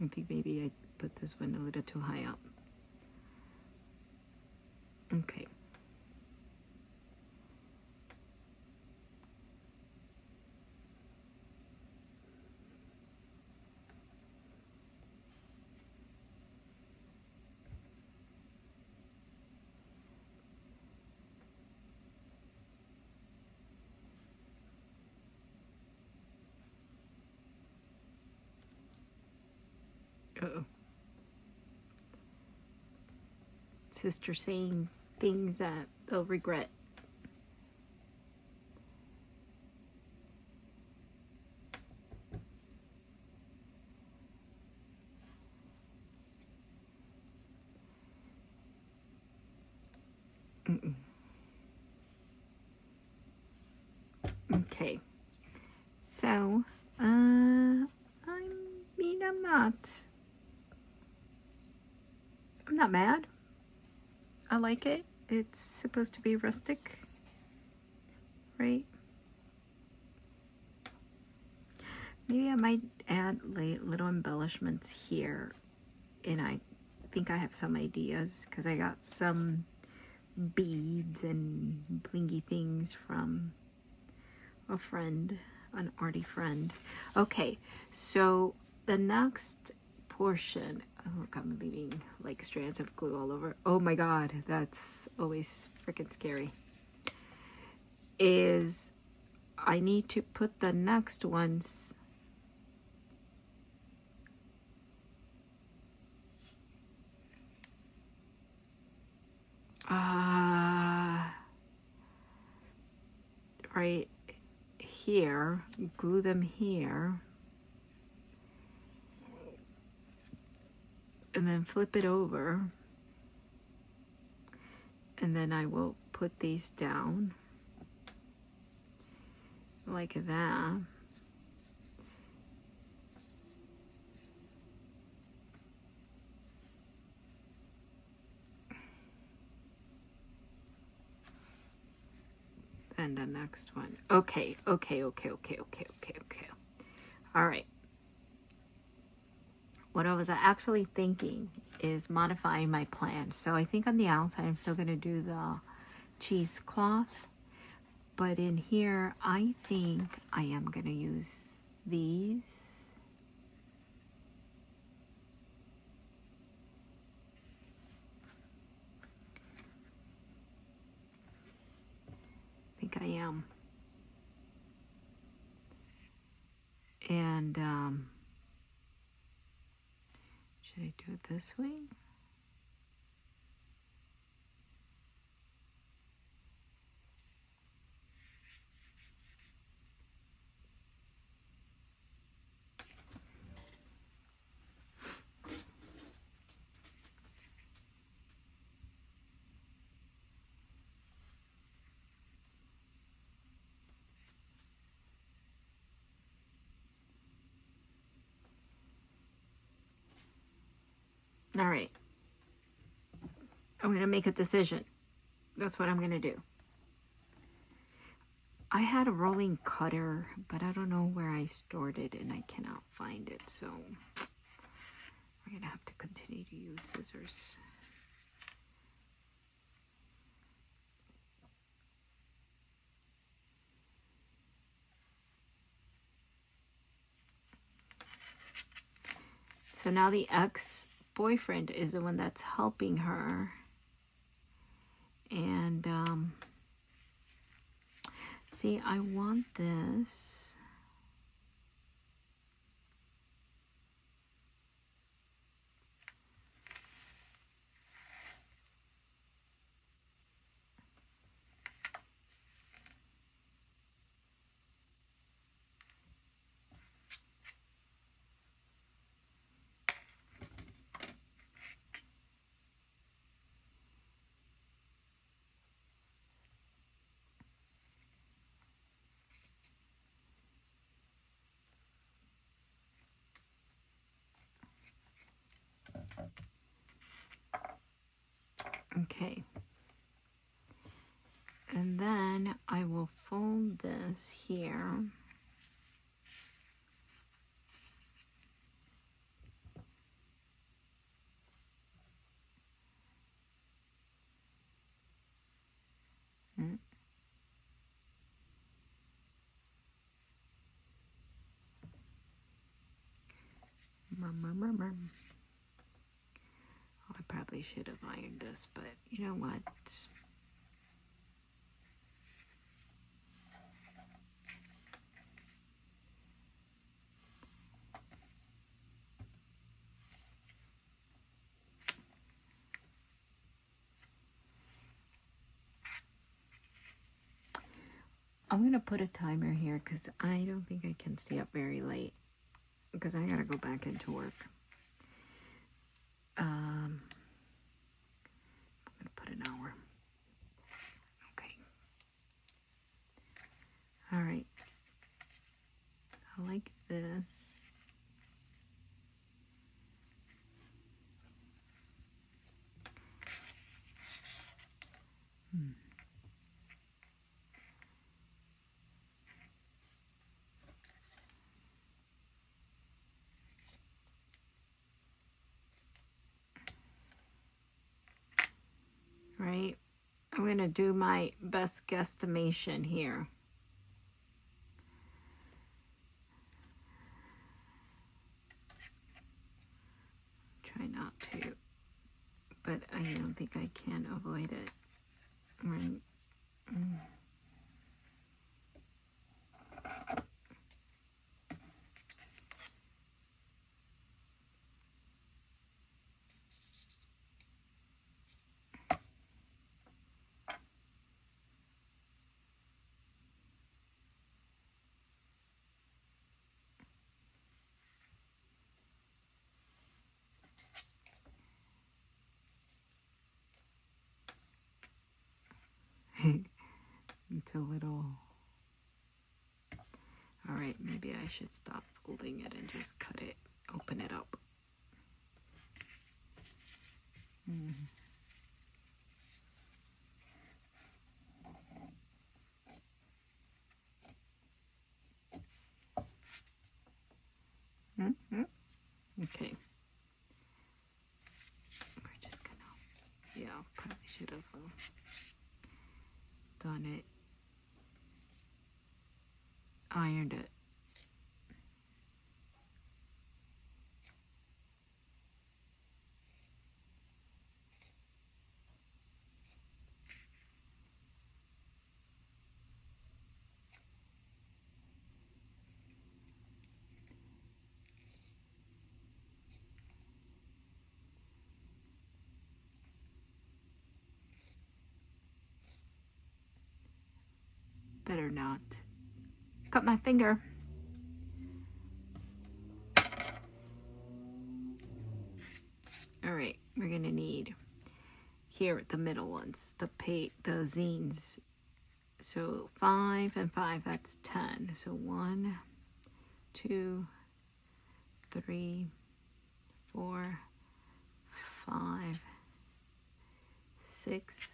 Speaker 1: I think maybe I put this one a little too high up. Okay. Uh-oh. Sister saying things that they'll regret. Okay. So, I'm not mad. I like it. It's supposed to be rustic, right? Maybe I might add little embellishments here, and I think I have some ideas because I got some beads and blingy things from a friend, an arty friend. Okay, so the next portion, oh look, I'm leaving like strands of glue all over. Oh my god, that's always freaking scary. Is I need to put the next ones right here, glue them here, and then flip it over, and then I will put these down like that. And the next one. Okay. All right. What I was actually thinking is modifying my plan. So I think on the outside, I'm still going to do the cheesecloth. But in here, I think I am going to use these. I think I am. And should I do it this way? All right. I'm going to make a decision. That's what I'm going to do. I had a rolling cutter, but I don't know where I stored it and I cannot find it. So we're going to have to continue to use scissors. So now the ex-boyfriend is the one that's helping her. And see, I want this. Okay. And then I will fold this here. Oh, I probably should have ironed this, but you know what? I'm going to put a timer here because I don't think I can stay up very late because I got to go back into work. I'm going to put an hour. I'm going to do my best guesstimation here. Try not to, but I don't think I can avoid it. Right. It's a little... All right, maybe I should stop folding it and just cut it, open it up. Okay. We're just gonna, yeah, probably should have done it, ironed it. Better not. Cut my finger. All right, we're gonna need here the middle ones, the zines. So 5 and 5, that's 10. So 1, 2, 3, 4, 5, 6,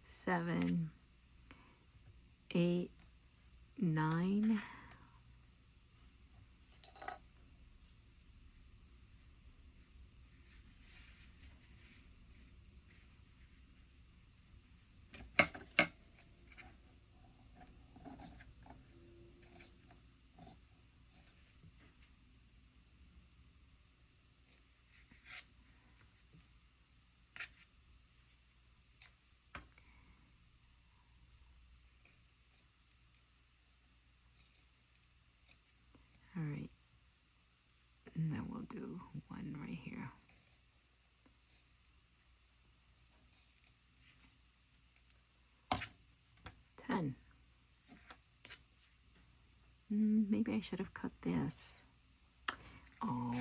Speaker 1: 7, 8, 9. All right, and then we'll do one right here. Maybe I should have cut this. Oh.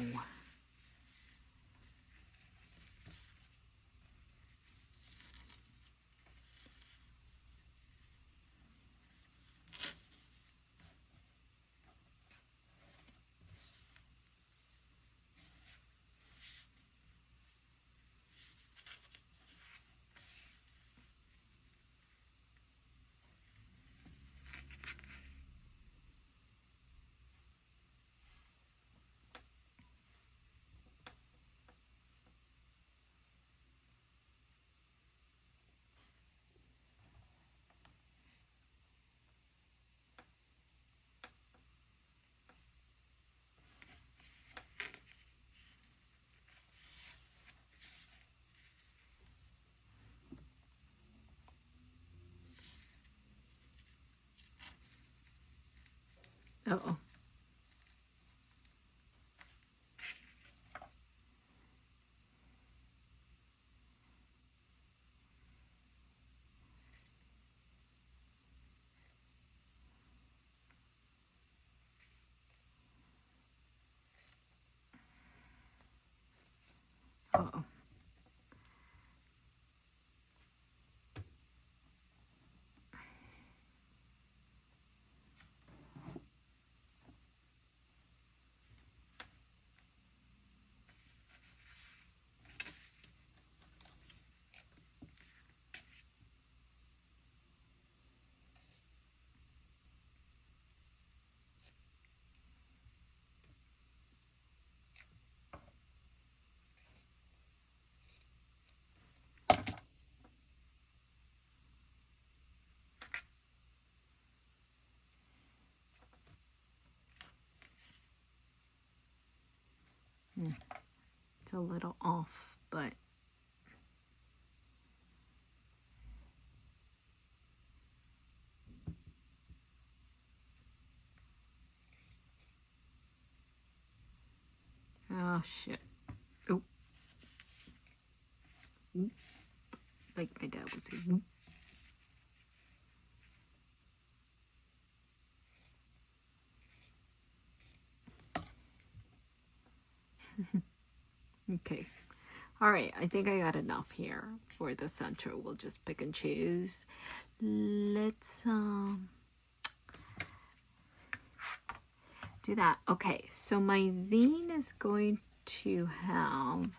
Speaker 1: Uh-oh. Uh-oh. It's a little off, but oh shit. Oh. Like my dad would say. Okay. All right, I think I got enough here for the center. We'll just pick and choose. Let's do that. Okay, so my zine is going to have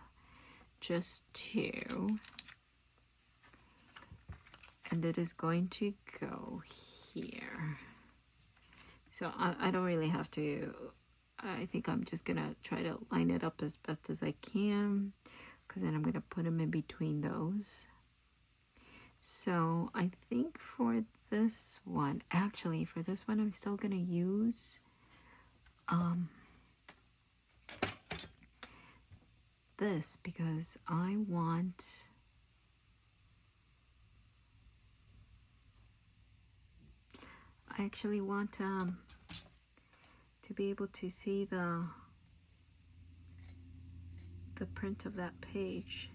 Speaker 1: just 2, and it is going to go here. So I don't really have to, I think I'm just gonna try to line it up as best as I can, because then I'm gonna put them in between those. So I think for this one, actually for this one, I'm still gonna use this, because I actually want to be able to see the print of that page.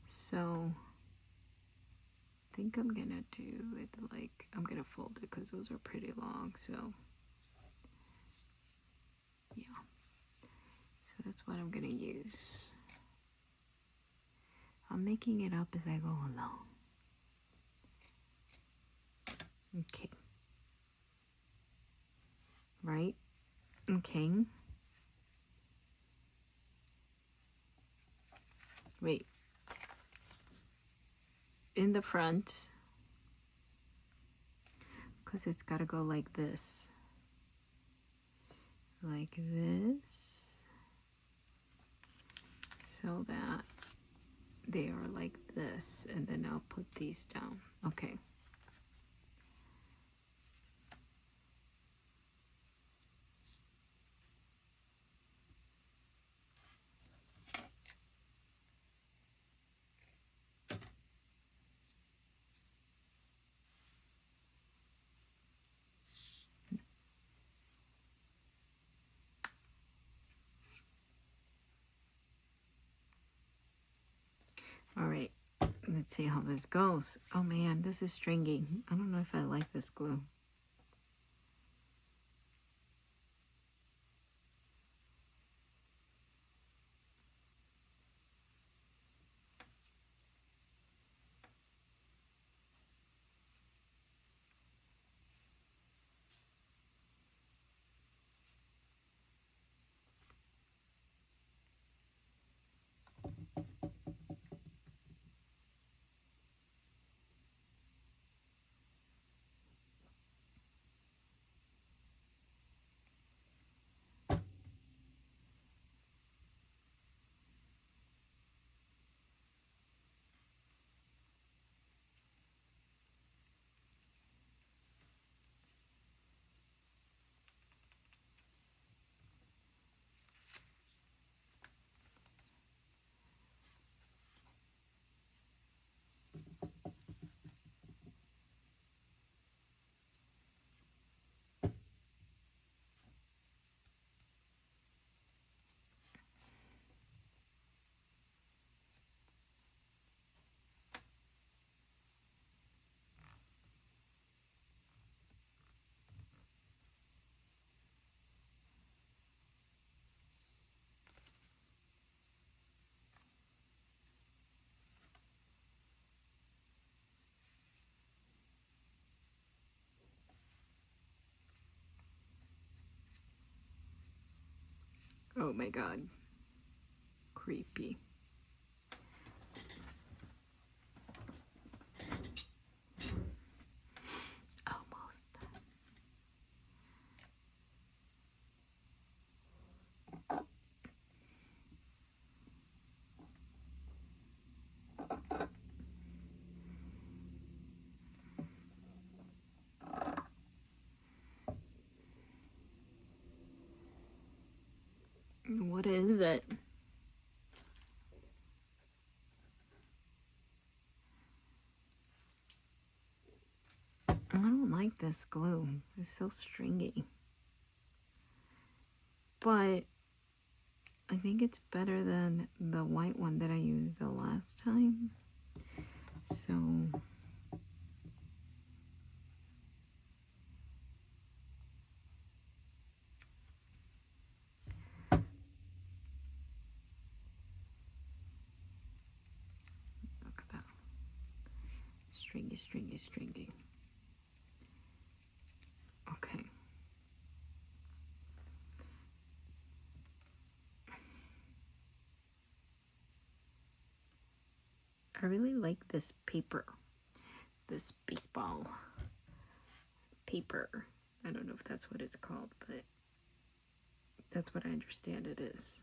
Speaker 1: So I think I'm gonna do it like, I'm gonna fold it because those are pretty long. So yeah, so that's what I'm gonna use. I'm making it up as I go along. Okay. Right? Okay. Wait. In the front, because it's got to go like this. Like this. So that they are like this. And then I'll put these down. Okay. All right, let's see how this goes. Oh man, this is stringy. I don't know if I like this glue. Oh my god. Creepy. Almost. What is it? I don't like this glue. It's so stringy. But I think it's better than the white one that I used the last time. So look at that. Stringy, stringy, stringy. Okay. I really like this paper. This baseball paper. I don't know if that's what it's called, but that's what I understand it is.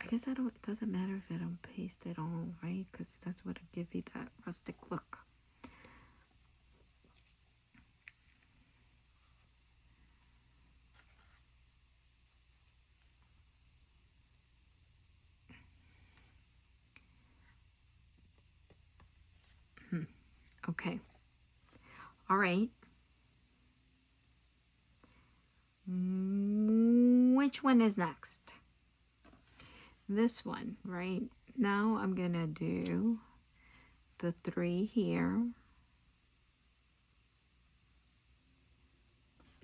Speaker 1: I guess it doesn't matter if I don't paste it all, right? Because that's what will give you that rustic look. Okay. All right. Which one is next? This one, right? Now I'm going to do the 3 here.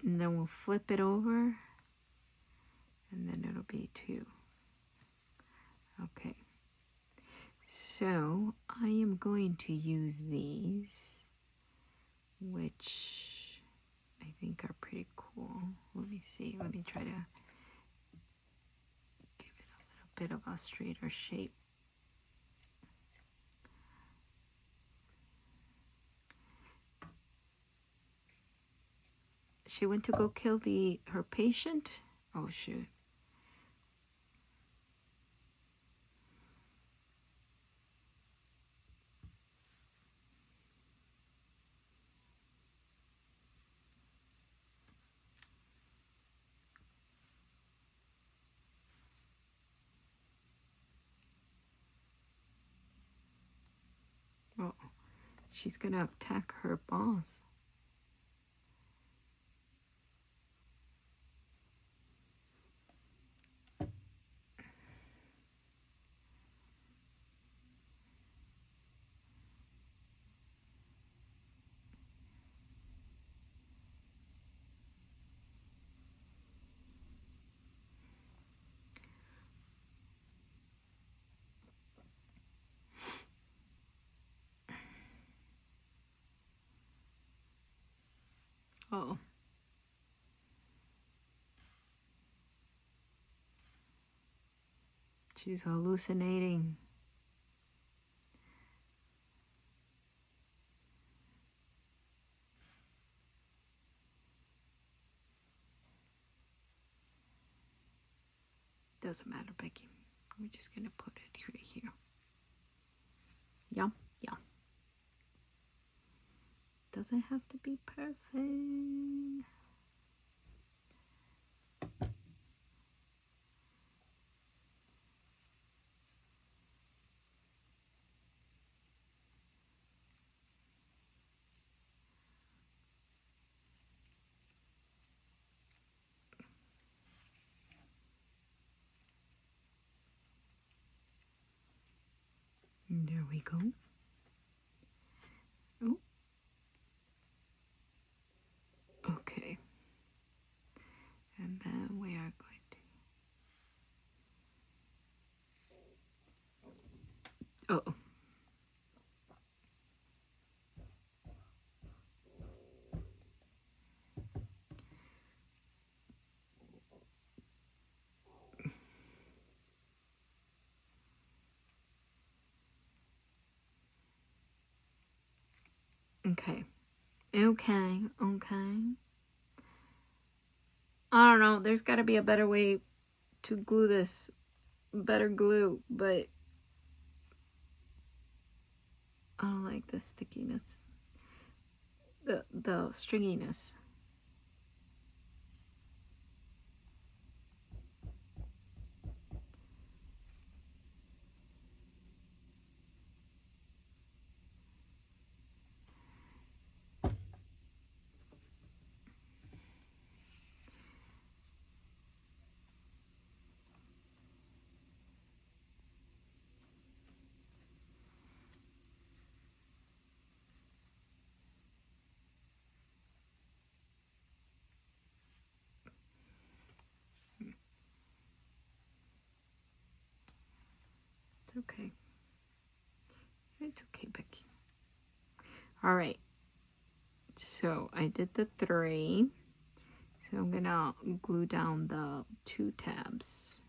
Speaker 1: And then we'll flip it over. And then it'll be 2. Okay. So I am going to use these, which I think are pretty cool. Let me see. Let me try to give it a little bit of a straighter shape. She went to go kill her patient. Oh shoot. Oh, she's gonna attack her boss. Oh. She's hallucinating. Doesn't matter, Becky. We're just gonna put it right here. Yeah, yeah. Doesn't have to be perfect. There we go. Oh. Okay. And then we are going to... Oh. Okay. Okay. Okay. I don't know. There's got to be a better way to glue this. Better glue, but I don't like the stickiness. The stringiness. okay. It's okay, Becky. All right. So I did the 3. So I'm gonna glue down the 2 tabs,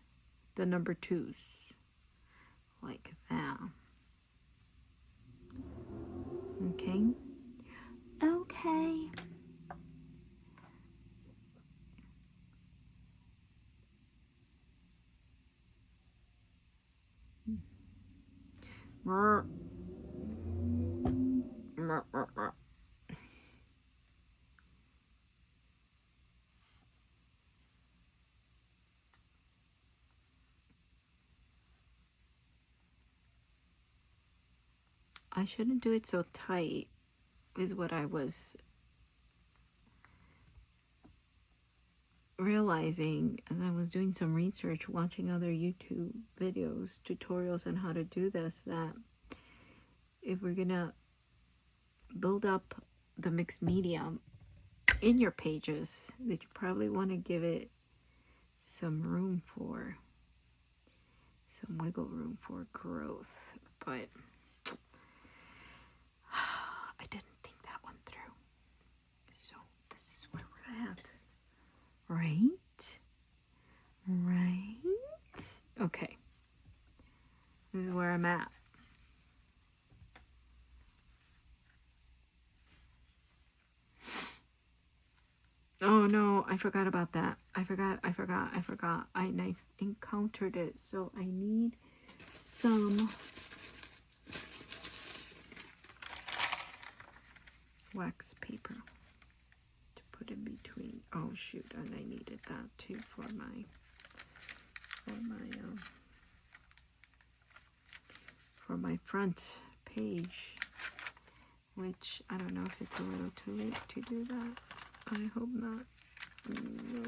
Speaker 1: the number 2s, like that. Okay. Okay. I shouldn't do it so tight, is what I was realizing as I was doing some research, watching other YouTube videos, tutorials on how to do this, that if we're gonna build up the mixed media in your pages, that you probably want to give it some room for, some wiggle room for growth. But I didn't think that one through. So this is where we're at. Right? Right? Okay. This is where I'm at. Oh no, I forgot about that. I forgot. I encountered it. So I need some wax paper to put in between. Oh shoot, and I needed that too for my front page, which I don't know if it's a little too late to do that. I hope not. No.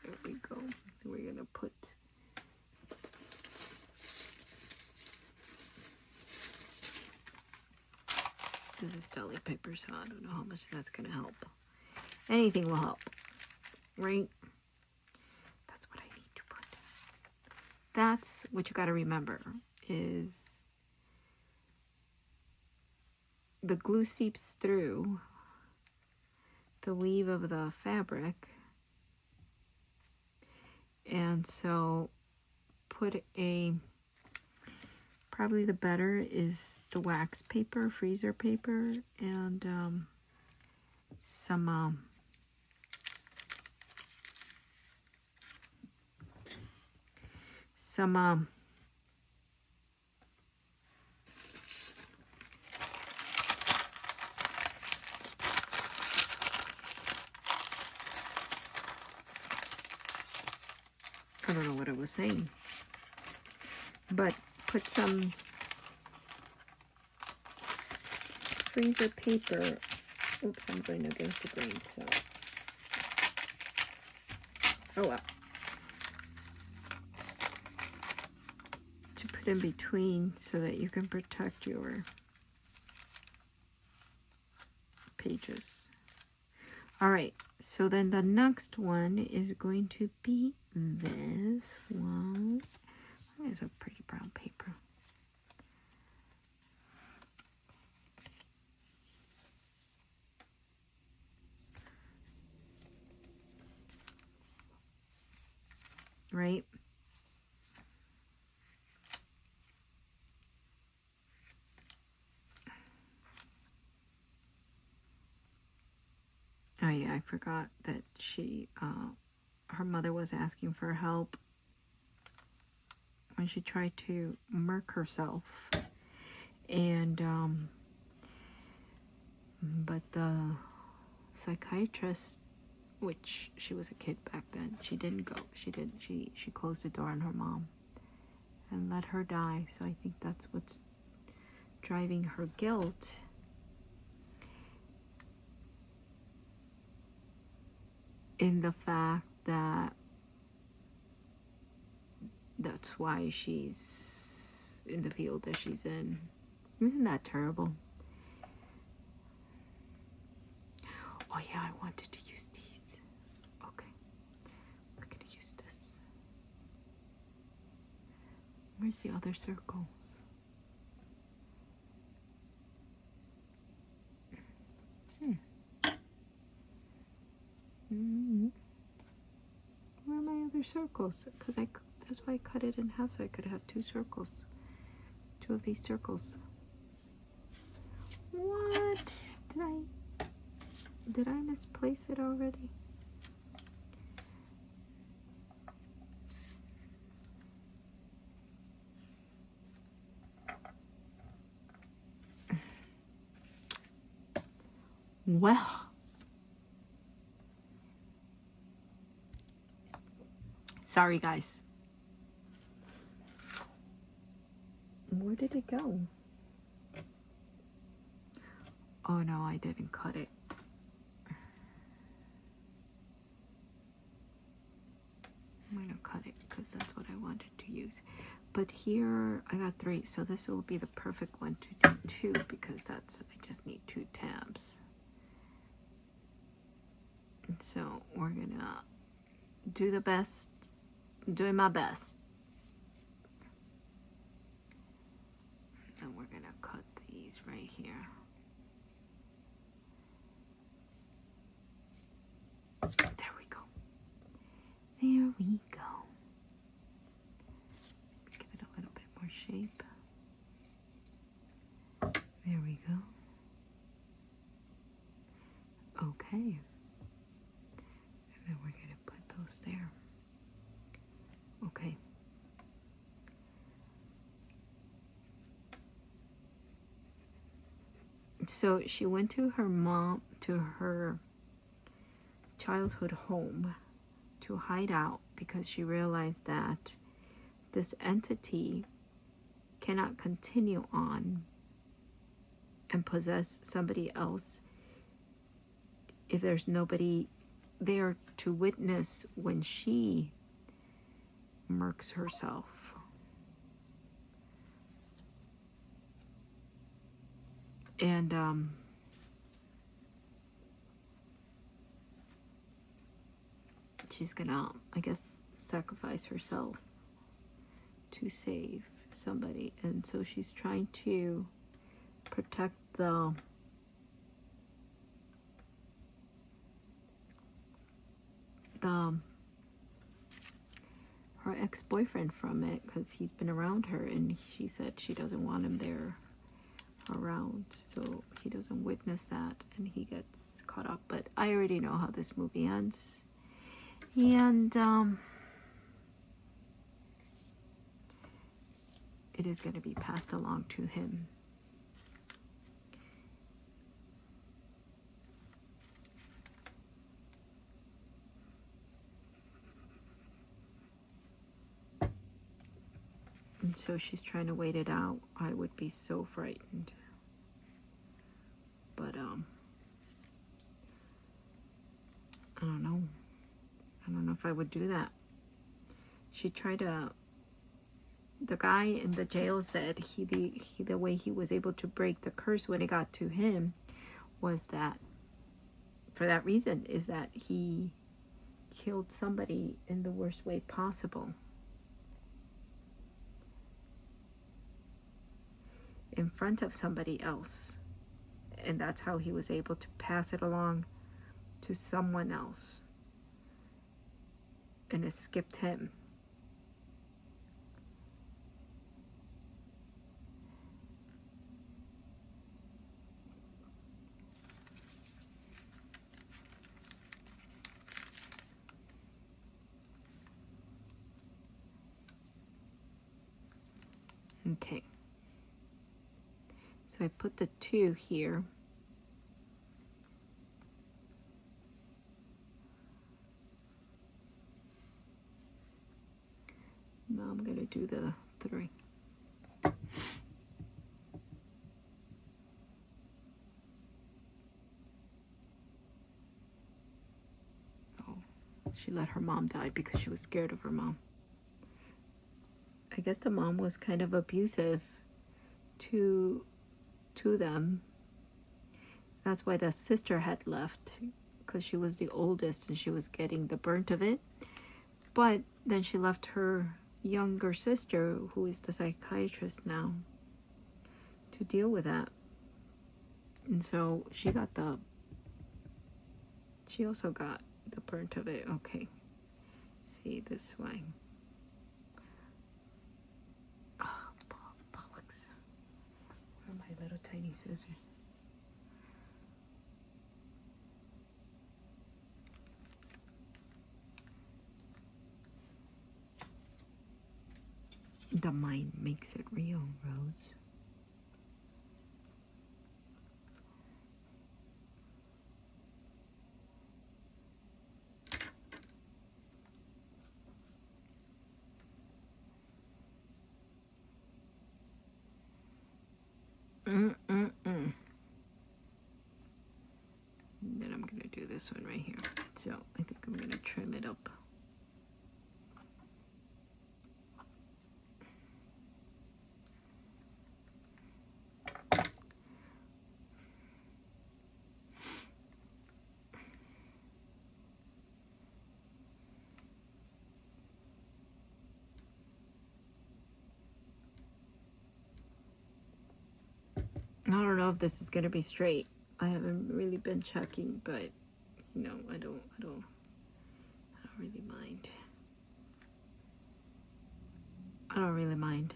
Speaker 1: There we go. We're gonna put this is deli paper, so I don't know how much that's gonna help. Anything will help, right? That's what I need to put. That's what you got to remember, is the glue seeps through the weave of the fabric, and so put probably the better is the wax paper, freezer paper, and some I don't know what I was saying, but put some freezer paper. Oops, I'm going against the grain, so oh well. To put in between so that you can protect your pages. All right, so then the next one is going to be this one. That is a pretty brown paper. Right? Oh yeah, I forgot that her mother was asking for help when she tried to murk herself, and but the psychiatrist, which she was a kid back then, she didn't go. She closed the door on her mom and let her die. So I think that's what's driving her guilt. In the fact that that's why she's in the field that she's in. Isn't that terrible? Oh yeah, I wanted to use these. Okay, we're gonna use this. Where's the other circles? Where are my other circles? Because that's why I cut it in half, so I could have two circles. Two of these circles. What? Did I misplace it already? Well, sorry guys. Where did it go? Oh no, I didn't cut it. I'm gonna cut it because that's what I wanted to use. But here I got 3, so this will be the perfect one to do 2 because I just need 2 tabs. And so we're gonna do the best, doing my best. And we're gonna cut these right here. There we go. There we go. Give it a little bit more shape. There we go. Okay. And then we're going to put those there. Okay. So she went to her childhood home to hide out because she realized that this entity cannot continue on and possess somebody else if there's nobody there to witness when she murks herself. And she's gonna, I guess, sacrifice herself to save somebody. And so she's trying to protect her ex-boyfriend from it because he's been around her, and she said she doesn't want him there around, so he doesn't witness that and he gets caught up. But I already know how this movie ends, and it is going to be passed along to him. And so she's trying to wait it out. I would be so frightened. But I don't know. I don't know if I would do that. She tried to. The guy in the jail said the way he was able to break the curse when it got to him was that, for that reason, is that he killed somebody in the worst way possible. In front of somebody else. And that's how he was able to pass it along to someone else. And it skipped him. Okay. So I put the 2 here. Now I'm going to do the 3. Oh, she let her mom die because she was scared of her mom. I guess the mom was kind of abusive to them. That's why the sister had left, because she was the oldest and she was getting the brunt of it. But then she left her younger sister, who is the psychiatrist now, to deal with that. And so she also got the burnt of it. Okay. See this way. Oh, bollocks. Where are my little tiny scissors? The mind makes it real, Rose. Then I'm gonna do this one right here. So I think I'm gonna trim it up. I don't know if this is gonna be straight. I haven't really been checking, but you know, I don't really mind. I don't really mind.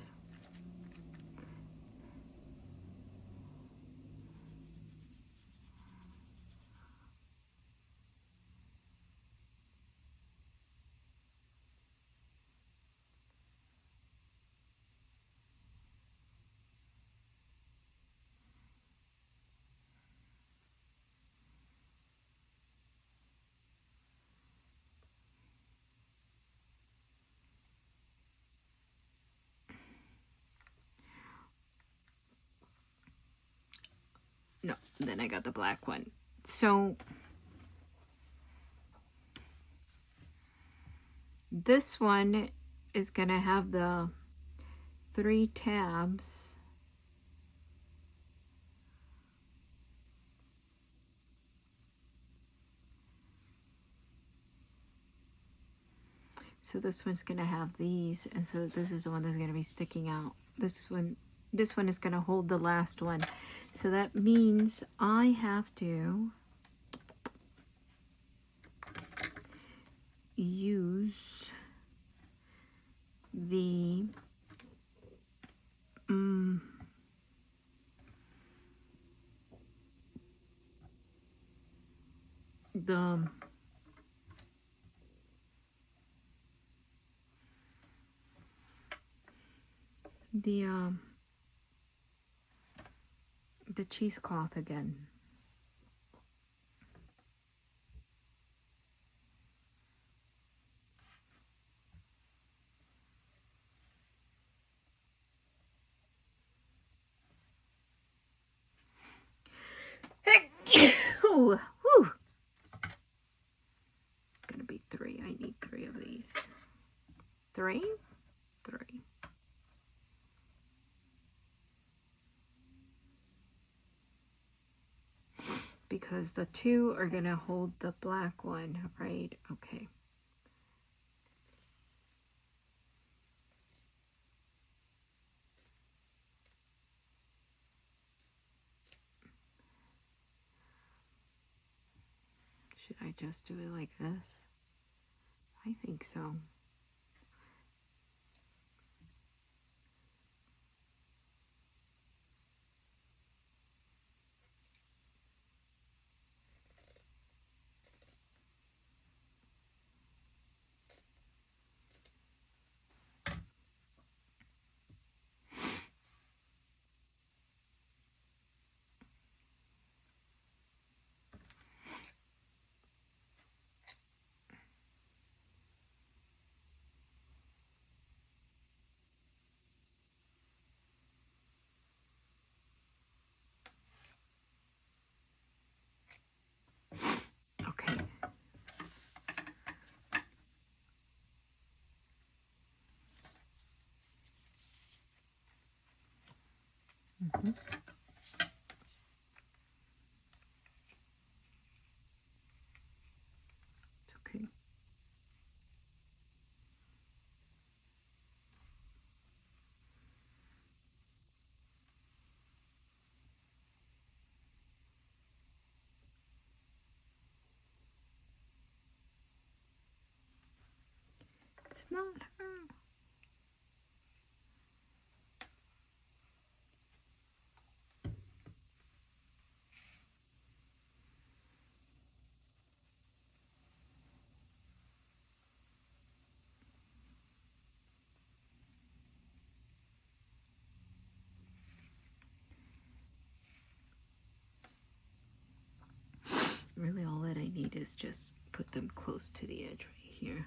Speaker 1: No, then I got the black one. So this one is gonna have the 3 tabs. So this one's gonna have these, and so this is the one that's gonna be sticking out. This one is gonna hold the last one. So that means I have to use the the cheesecloth again. Ooh, whew. Gonna be 3. I need 3 of these. 3? 3. Because the 2 are gonna hold the black one, right? Okay. Should I just do it like this? I think so. Okay. It's okay. It's not her. Really, all that I need is just put them close to the edge right here.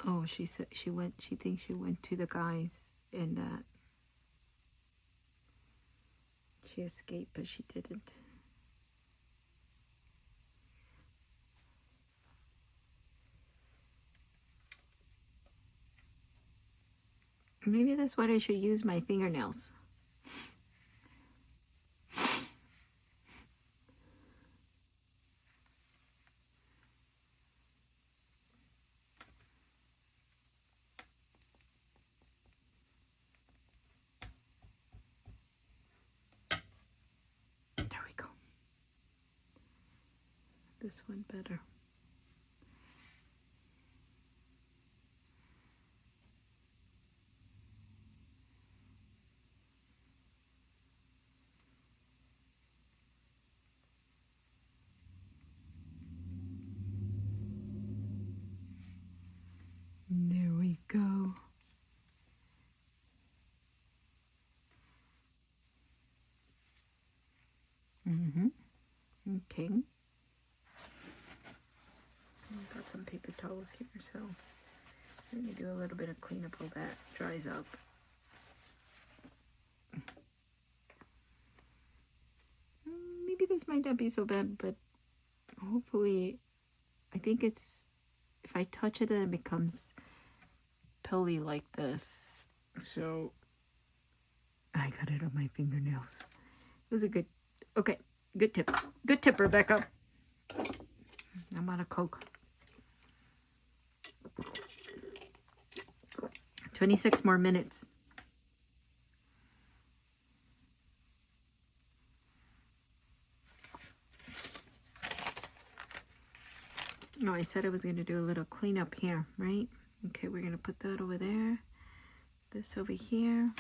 Speaker 1: Oh, she said she thinks she went to the guys and that she escaped, but she didn't. Maybe that's what I should use my fingernails. There we go. This one better. There we go. Okay. I've got some paper towels here, so let me do a little bit of cleanup while that dries up. Maybe this might not be so bad, but hopefully, I think it's, if I touch it, then it becomes pilly like this. So I got it on my fingernails. It was a good, okay, good tip. Good tip, Rebecca. I'm out of Coke. 26 more minutes. No, I said I was going to do a little cleanup here, right? Okay, we're going to put that over there. This over here.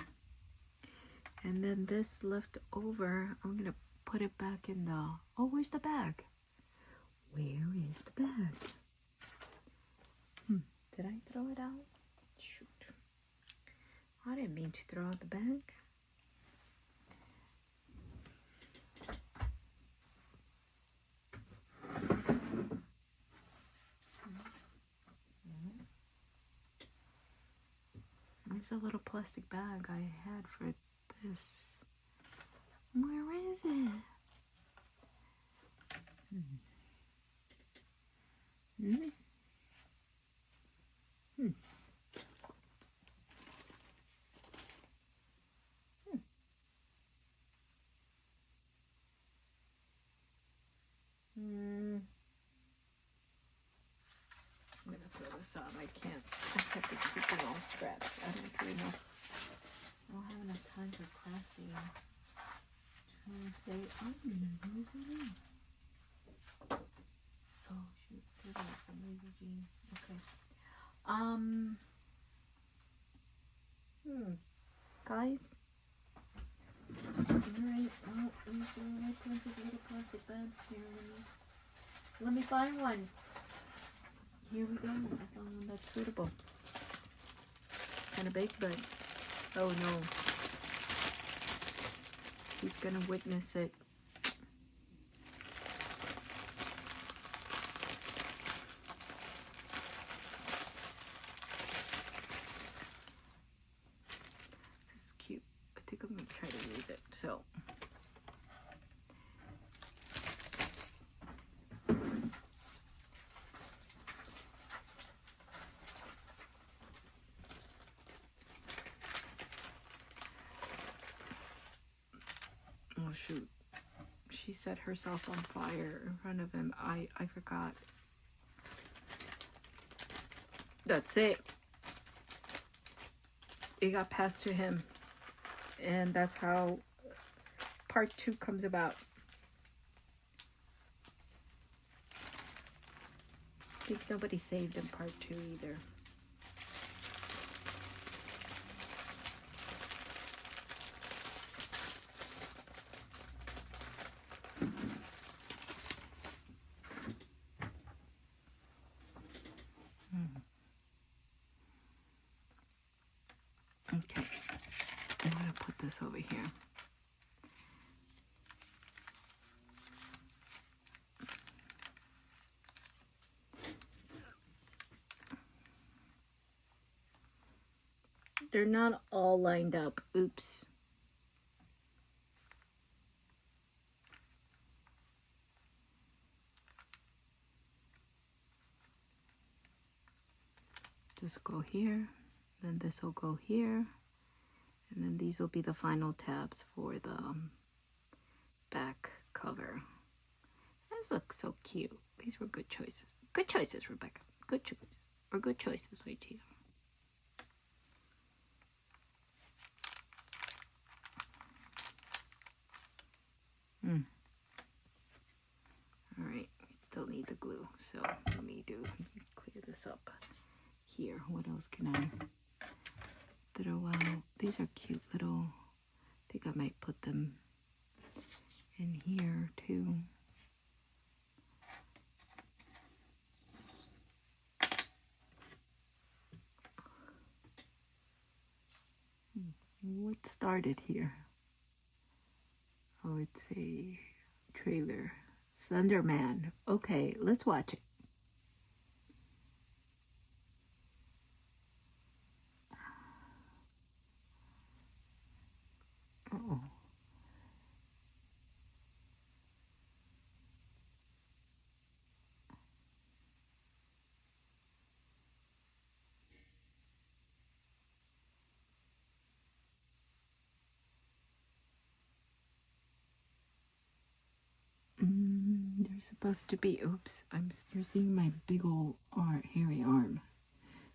Speaker 1: And then this left over, I'm going to put it back in the... Oh, where's the bag? Where is the bag? Did I throw it out? Shoot. I didn't mean to throw out the bag. There's a little plastic bag I had for this. Where is it? I'm gonna throw this out. I can't. I have to keep it all scratched. I don't really know. I don't have enough time for crafting. Trying to say I'm gonna use it in. Oh shoot! There's like some lazy Jean. Okay. Guys. Alright. Oh, let me see. I think there's a little plastic bag here. Let me find one. Here we go. I found one that's suitable. Kind of big, but oh no. He's gonna witness it. This is cute. I think I'm gonna try to use it. So. Oh shoot, she set herself on fire in front of him. I forgot. That's it. It got passed to him. And that's how part 2 comes about. think nobody saved in part 2 either. Okay, I'm gonna put this over here. They're not all lined up. Oops. This will go here, then this will go here, and then these will be the final tabs for the back cover. These look so cute. These were good choices. Good choices, Rebecca. Good choice. Or good choices, right here. Alright, we still need the glue, so let me clear this up here. What else can I throw out? These are cute little, I think I might put them in here too. What started here? Oh, it's a trailer. Slender Man. Okay, let's watch it. Uh-oh. They're supposed to be, oops, you're seeing my big old hairy arm.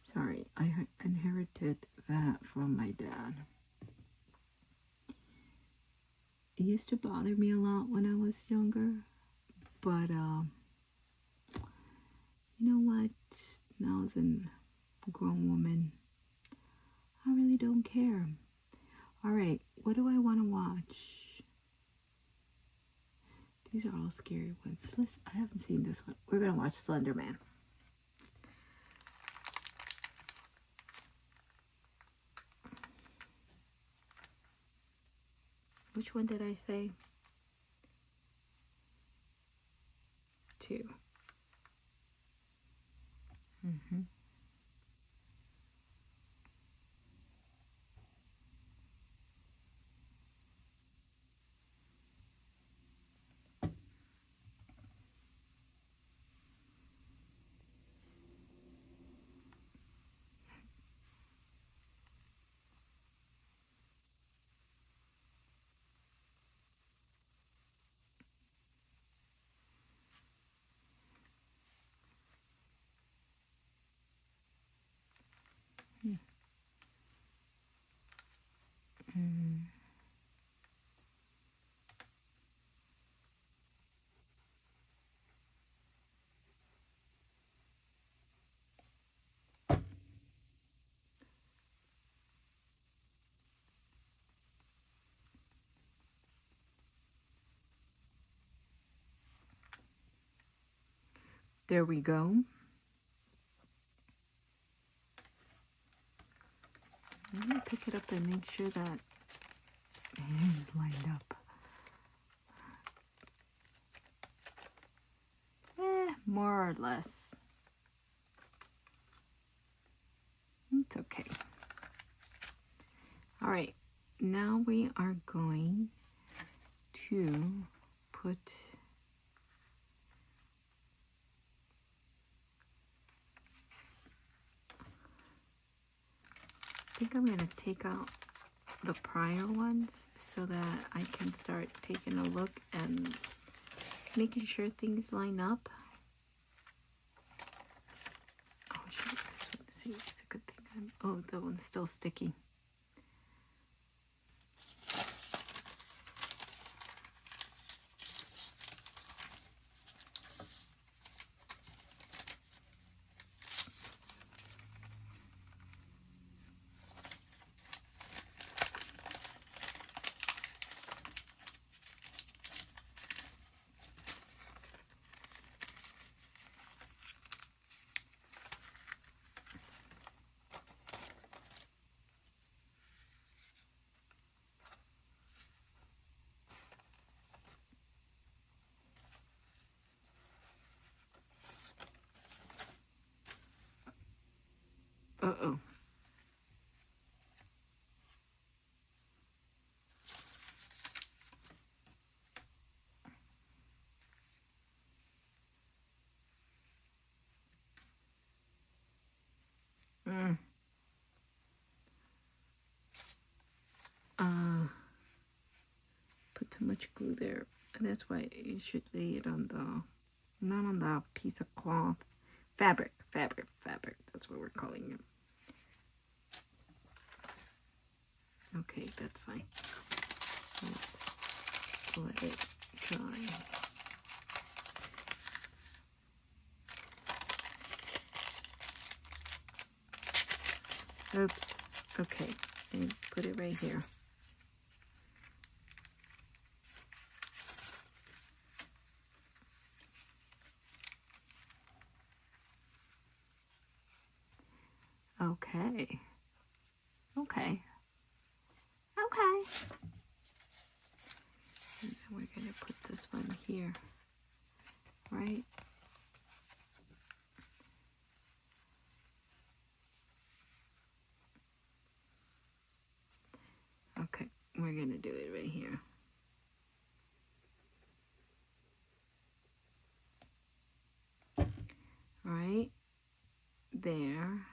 Speaker 1: Sorry, I inherited that from my dad. It used to bother me a lot when I was younger, but you know what? Now as a grown woman, I really don't care. Alright, what do I want to watch? These are all scary ones. I haven't seen this one. We're going to watch Slender Man. Which one did I say? 2. There we go. I'm going to pick it up and make sure that it is lined up. More or less. It's okay. Alright, now we are going to put I think I'm going to take out the prior ones so that I can start taking a look and making sure things line up. Oh, shoot, this one. See, it's a good thing. Oh, that one's still sticky. Uh-oh. Put too much glue there. And that's why you should lay it on the, not on the piece of cloth. Fabric. That's what we're calling it. Okay, that's fine. Let's let it dry. Oops. Okay, and put it right here. Okay. And then we're going to put this one here, right? Okay, we're going to do it right here. Right there.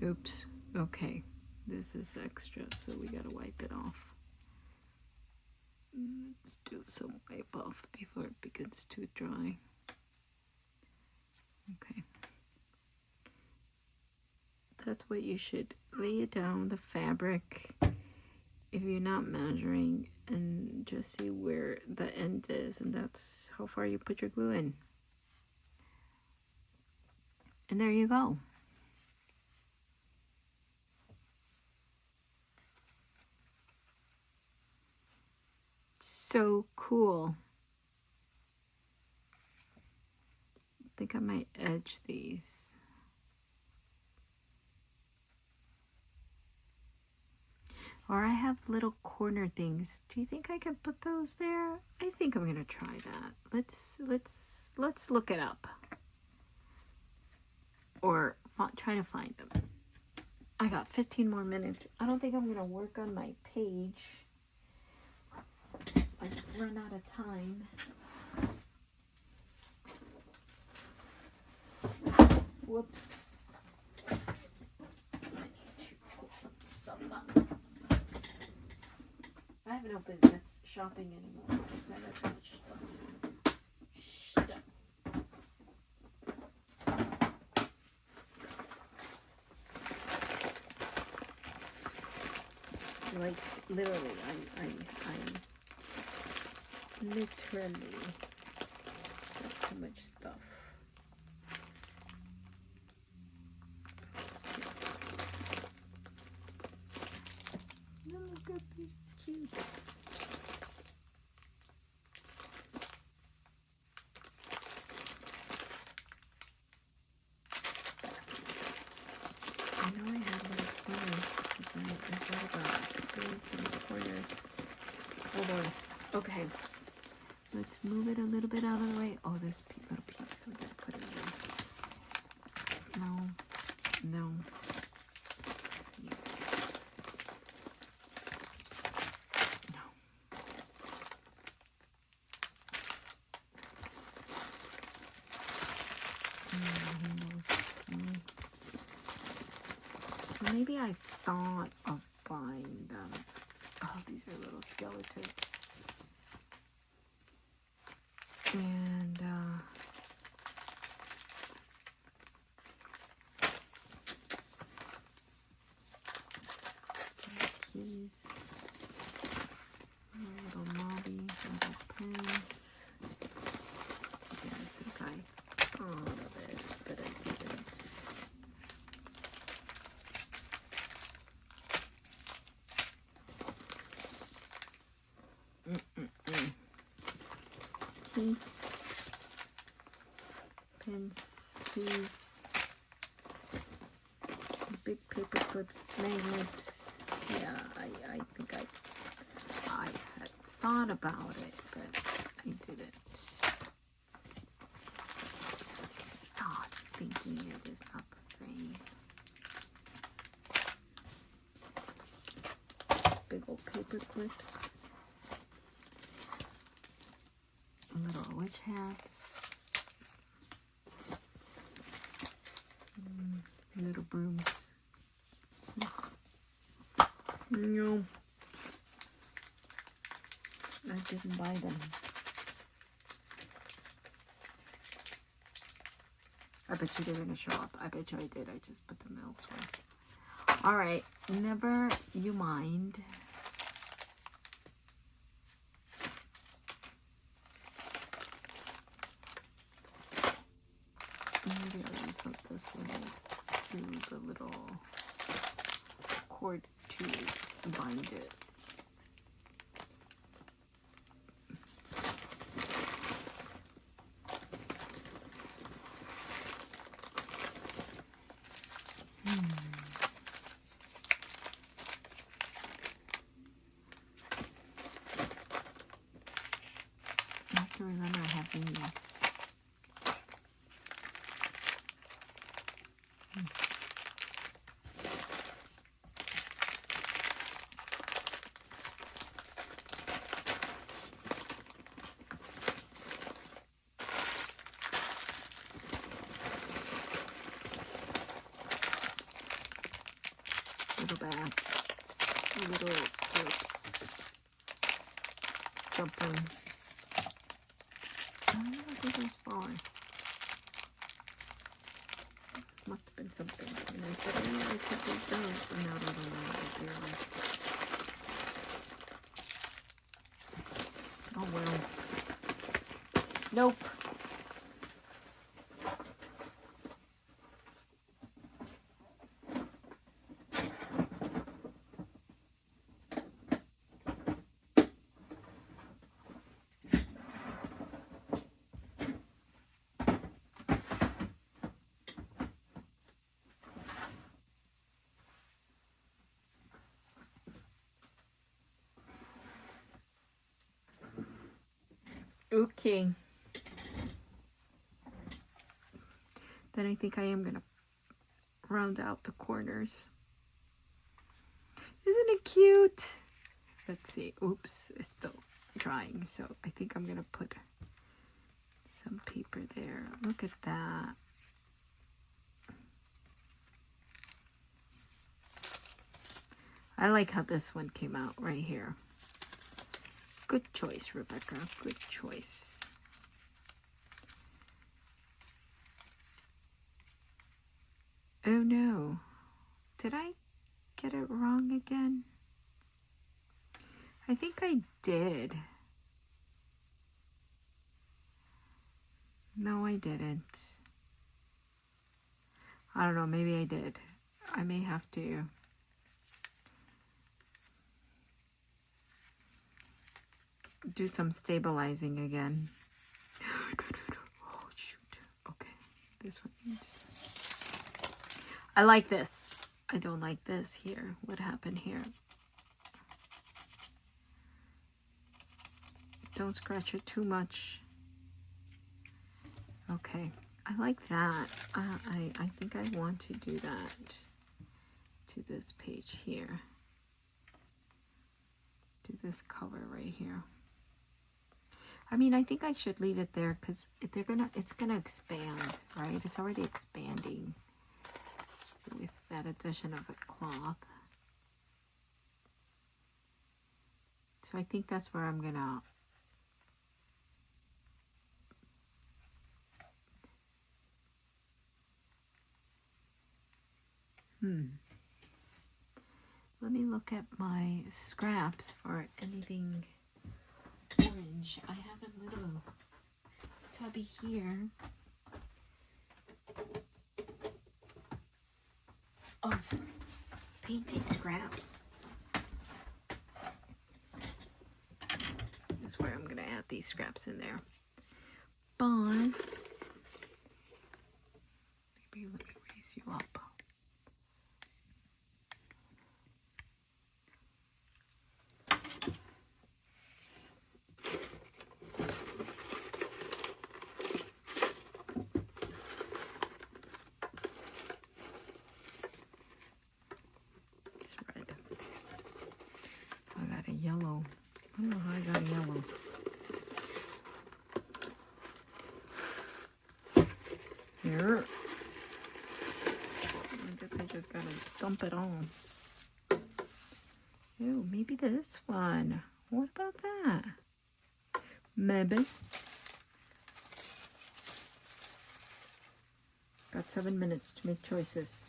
Speaker 1: Oops. Okay. This is extra, so we gotta wipe it off. Let's do some wipe off before it becomes too dry. Okay. That's what you should lay it down, the fabric, if you're not measuring, and just see where the end is, and that's how far you put your glue in. And there you go. So cool. I think I might edge these. Or I have little corner things. Do you think I can put those there? I think I'm gonna try that. Let's look it up. Or try to find them. I got 15 more minutes. I don't think I'm gonna work on my page. I've run out of time. Whoops. I need to put some stuff up. I have no business shopping anymore because I have too much stuff. Like literally, I'm literally have too much stuff. No, look at this cute. I know I had little corners because I thought about doing some corners. Hold on. Okay. Let's move it a little bit out of the way. Oh, this little piece. We gotta put it in. No. Yeah. No. Maybe I thought of buying them. Oh, these are little skeletons. And keys, little knobby, little pins. Yeah, I think I thought of it, but I didn't. me. Pins, keys, big paper clips, magnets. Yeah, I think I had thought about it, but I didn't. Not thinking it is not the same. Big old paper clips. Little witch hats. Little brooms. No. I didn't buy them. I bet you they're gonna show up. I bet you I did. I just put them elsewhere. Alright, never you mind. Maybe I'll use this one to the little cord to bind it. I have to remember I have these. Little bats, little clips, jumpers. I don't know what this is for. Must have been something. And I said, oh, I took these those. And now I don't know what they are. Oh well. Nope. Okay. Then I think I am gonna round out the corners. Isn't it cute? Let's see. Oops, it's still drying, so I think I'm gonna put some paper there. Look at that. I like how this one came out right here. Good choice, Rebecca. Good choice. Oh no. Did I get it wrong again? I think I did. No, I didn't. I don't know. Maybe I did. I may have to do some stabilizing again. Oh, shoot. Okay. This one needs... I like this. I don't like this here. What happened here? Don't scratch it too much. Okay. I like that. I think I want to do that to this page here. To this cover right here. I mean, I think I should leave it there because if it's gonna expand, right? It's already expanding with that addition of a cloth. So I think that's where I'm gonna let me look at my scraps for anything orange. I have a little tubby here of painting scraps. That's where I'm gonna add these scraps in there. but maybe let me raise you up. I got a yellow. I don't know how I got a yellow. Here. I guess I just gotta dump it on. Ew, maybe this one. What about that? Maybe. Got 7 minutes to make choices.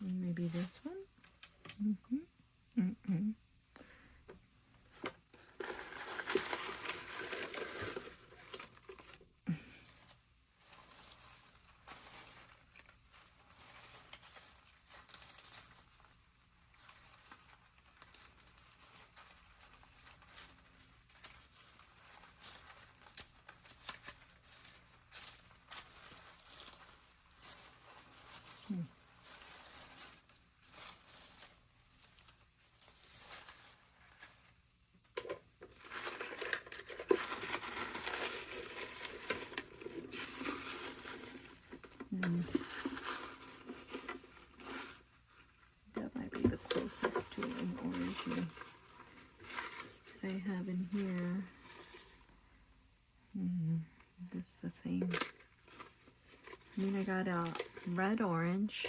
Speaker 1: Maybe this one? That might be the closest to an orange that I have in here. This is the same. I mean, I got a red orange.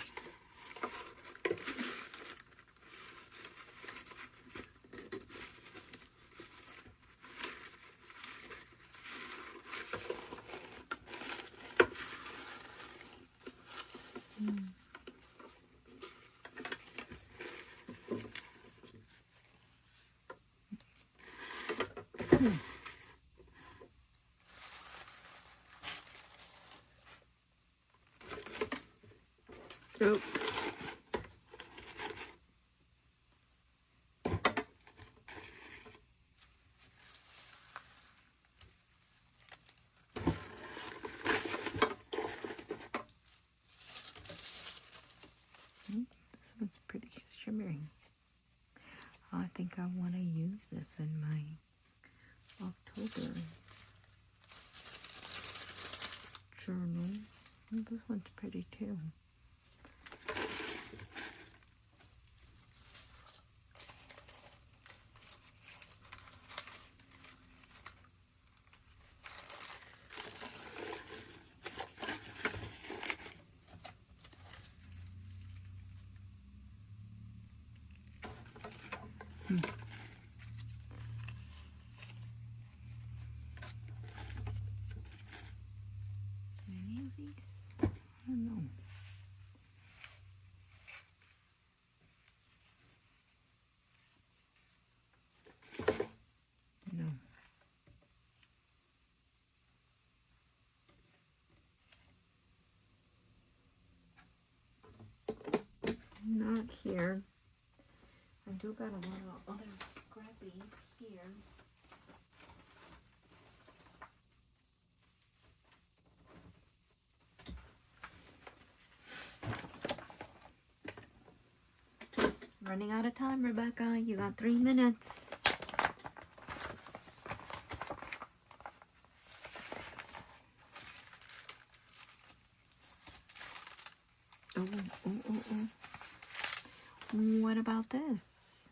Speaker 1: Oh. This one's pretty shimmering. I think I want to use this in my OctoBER journal. This one's pretty too. Any of these? I don't know. No. Not here. I do got a lot of other scrappies here. Running out of time, Rebecca. You got 3 minutes. Oh. What about this?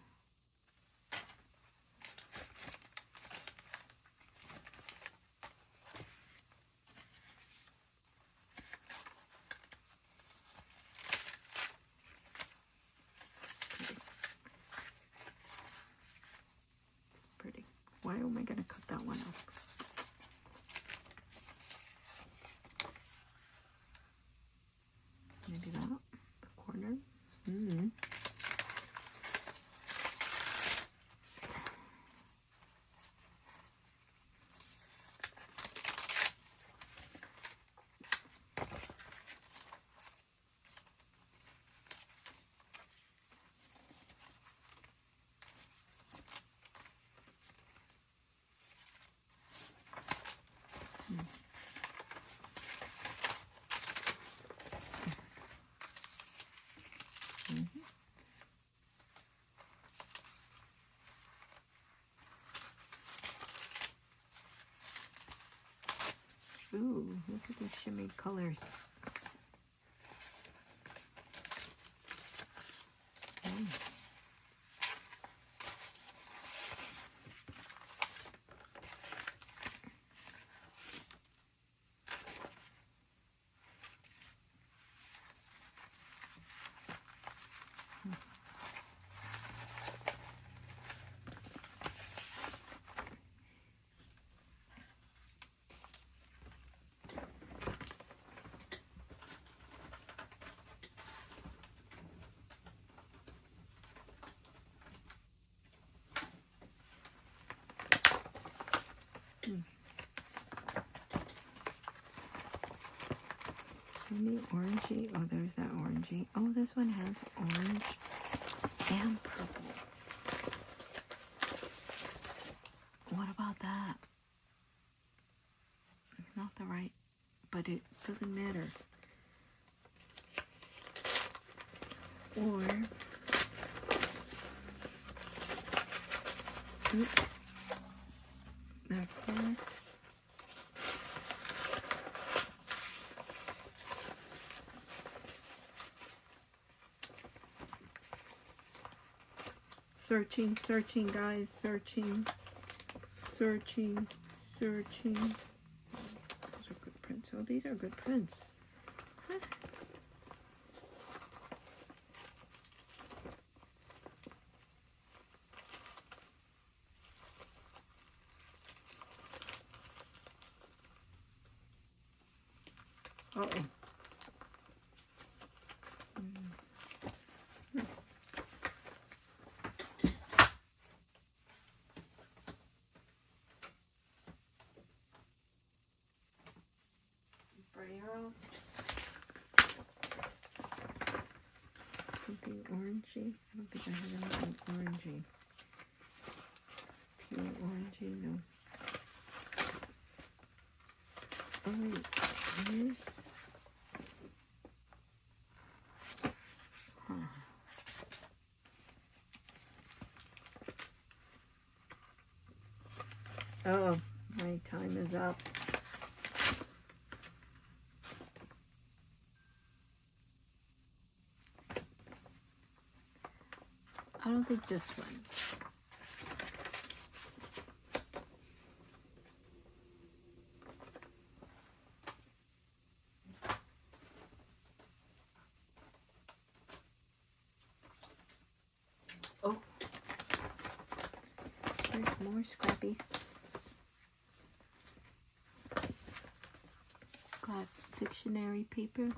Speaker 1: Pretty. Why am I going to cut that one up? Maybe that, the corner. Ooh, look at these shimmy colors. Any orangey? Oh, there's that orangey. Oh, this one has orange and purple. What about that? It's not the right, but it doesn't matter. Or, that color. Searching, searching, guys, searching, searching, searching. Those are good prints. Oh, these are good prints. Huh. Uh-oh. Brailleroffs. Something orangey. I don't think I have anything orangey. Pure orangey, no. Oh wait, here's... Huh. Oh, my time is up. I don't think this one. Oh, there's more scrappies. Got dictionary paper.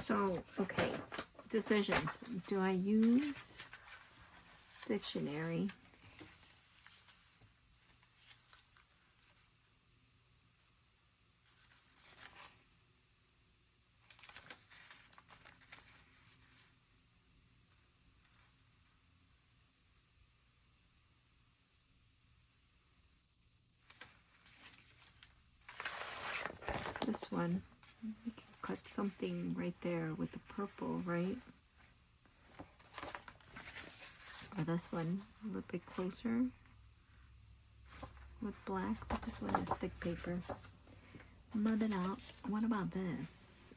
Speaker 1: So, okay, decisions. Do I use dictionary? This one. We can cut something right there with the purple, right? Or this one a little bit closer with black, but this one is thick paper. Mudded out. What about this?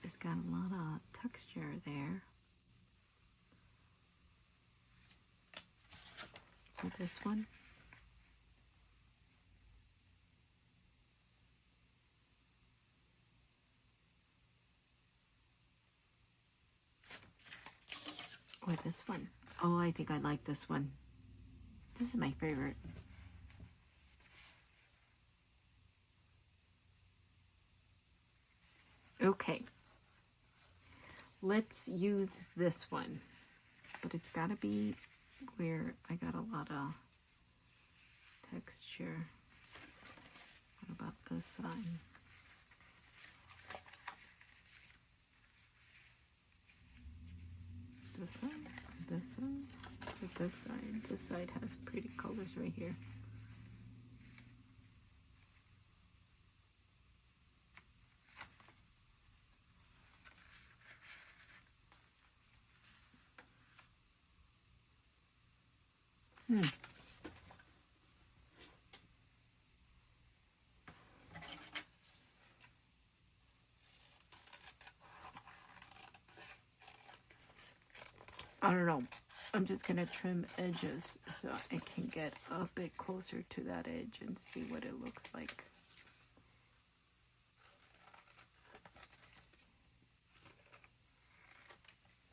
Speaker 1: It's got a lot of texture there. Or this one. Or this one. Oh, I think I like this one. This is my favorite. Okay. Let's use this one. But it's got to be where I got a lot of texture. What about this side? This side? This side? Or this side? This side has pretty colors right here. I don't know. I'm just gonna trim edges so I can get a bit closer to that edge and see what it looks like.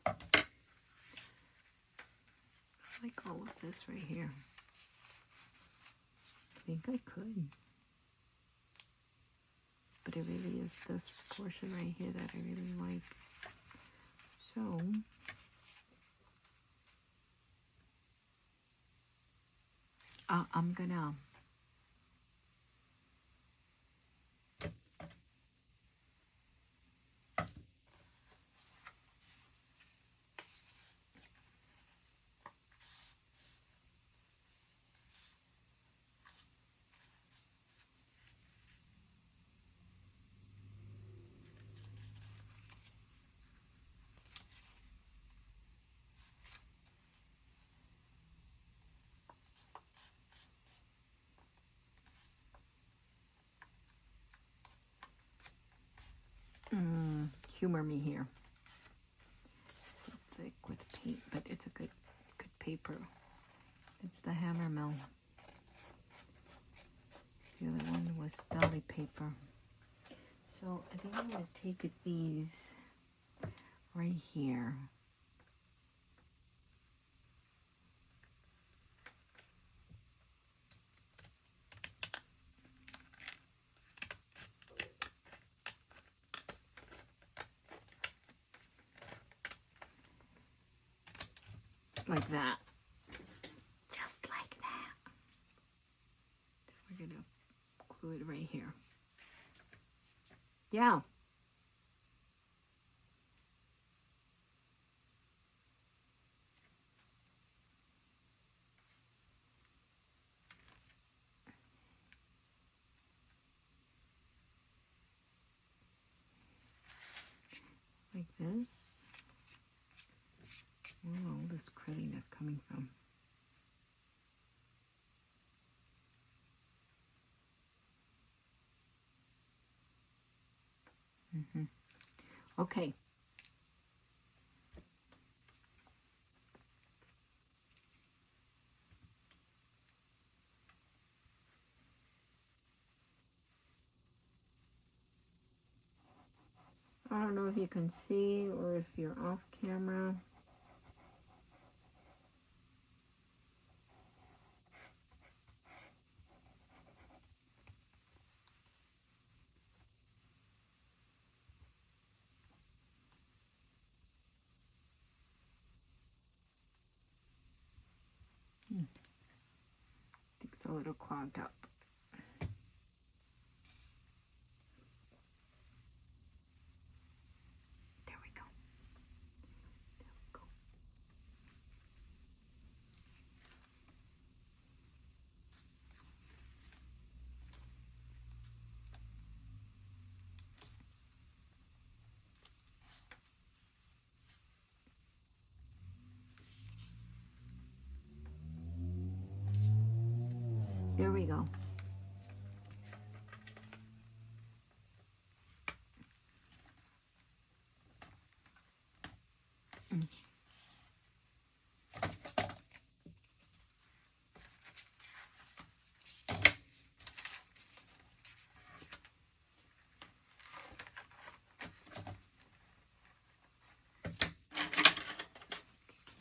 Speaker 1: I like all of this right here. I think I could. But it really is this portion right here that I really like. So I'm gonna humor me here. So thick with paint, but it's a good paper. It's the Hammer Mill. The other one was Dolly paper. So I think I'm going to take these right here. Like that. Just like that. We're going to glue it right here. Yeah. Like this. Where all this crittiness coming from? Okay. I don't know if you can see or if you're off camera. I think it's a little clogged up. There we go. There we go.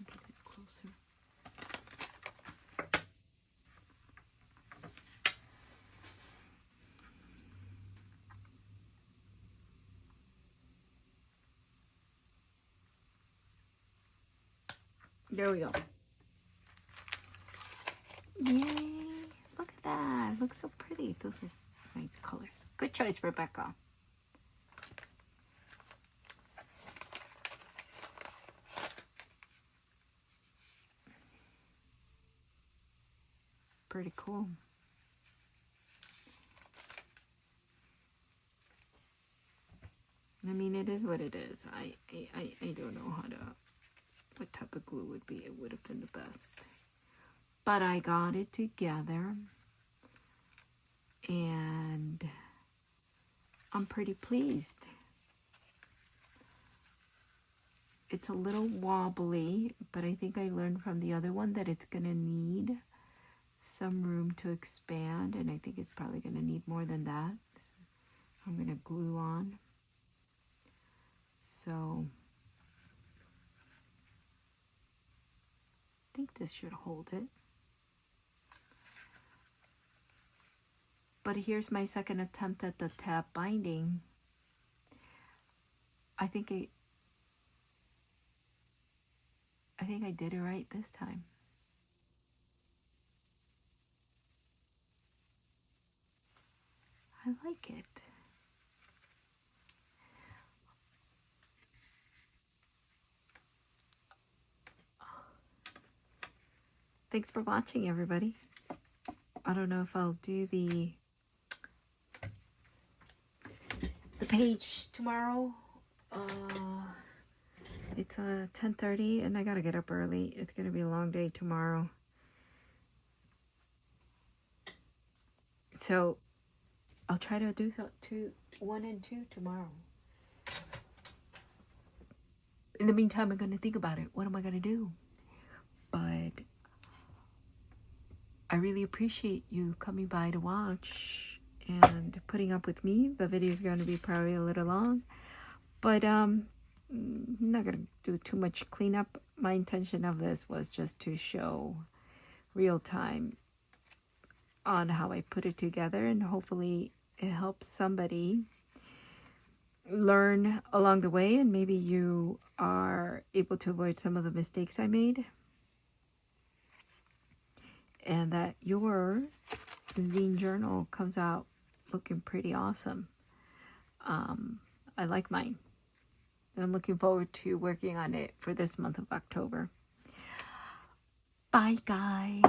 Speaker 1: Get it closer. There we go. Yay! Look at that. It looks so pretty. Those are nice colors. Good choice, Rebecca. Pretty cool. I mean, it is what it is. I don't know what type of glue would be. It would have been the best. But I got it together. And I'm pretty pleased. It's a little wobbly, but I think I learned from the other one that it's gonna need some room to expand, and I think it's probably gonna need more than that. So I'm gonna glue on. So I think this should hold it. But here's my second attempt at the tab binding. I think I did it right this time. I like it. Thanks for watching, everybody. I don't know if I'll do the page tomorrow. It's 10:30 and I gotta get up early. It's gonna be a long day tomorrow. So I'll try to do 1 and 2 tomorrow. In the meantime, I'm gonna think about it. What am I gonna do? But I really appreciate you coming by to watch and putting up with me. The video is going to be probably a little long, but I'm not going to do too much cleanup. My intention of this was just to show real time on how I put it together, and hopefully it helps somebody learn along the way, and maybe you are able to avoid some of the mistakes I made, and that your zine journal comes out looking pretty awesome. I like mine, and I'm looking forward to working on it for this month of October. Bye, guys.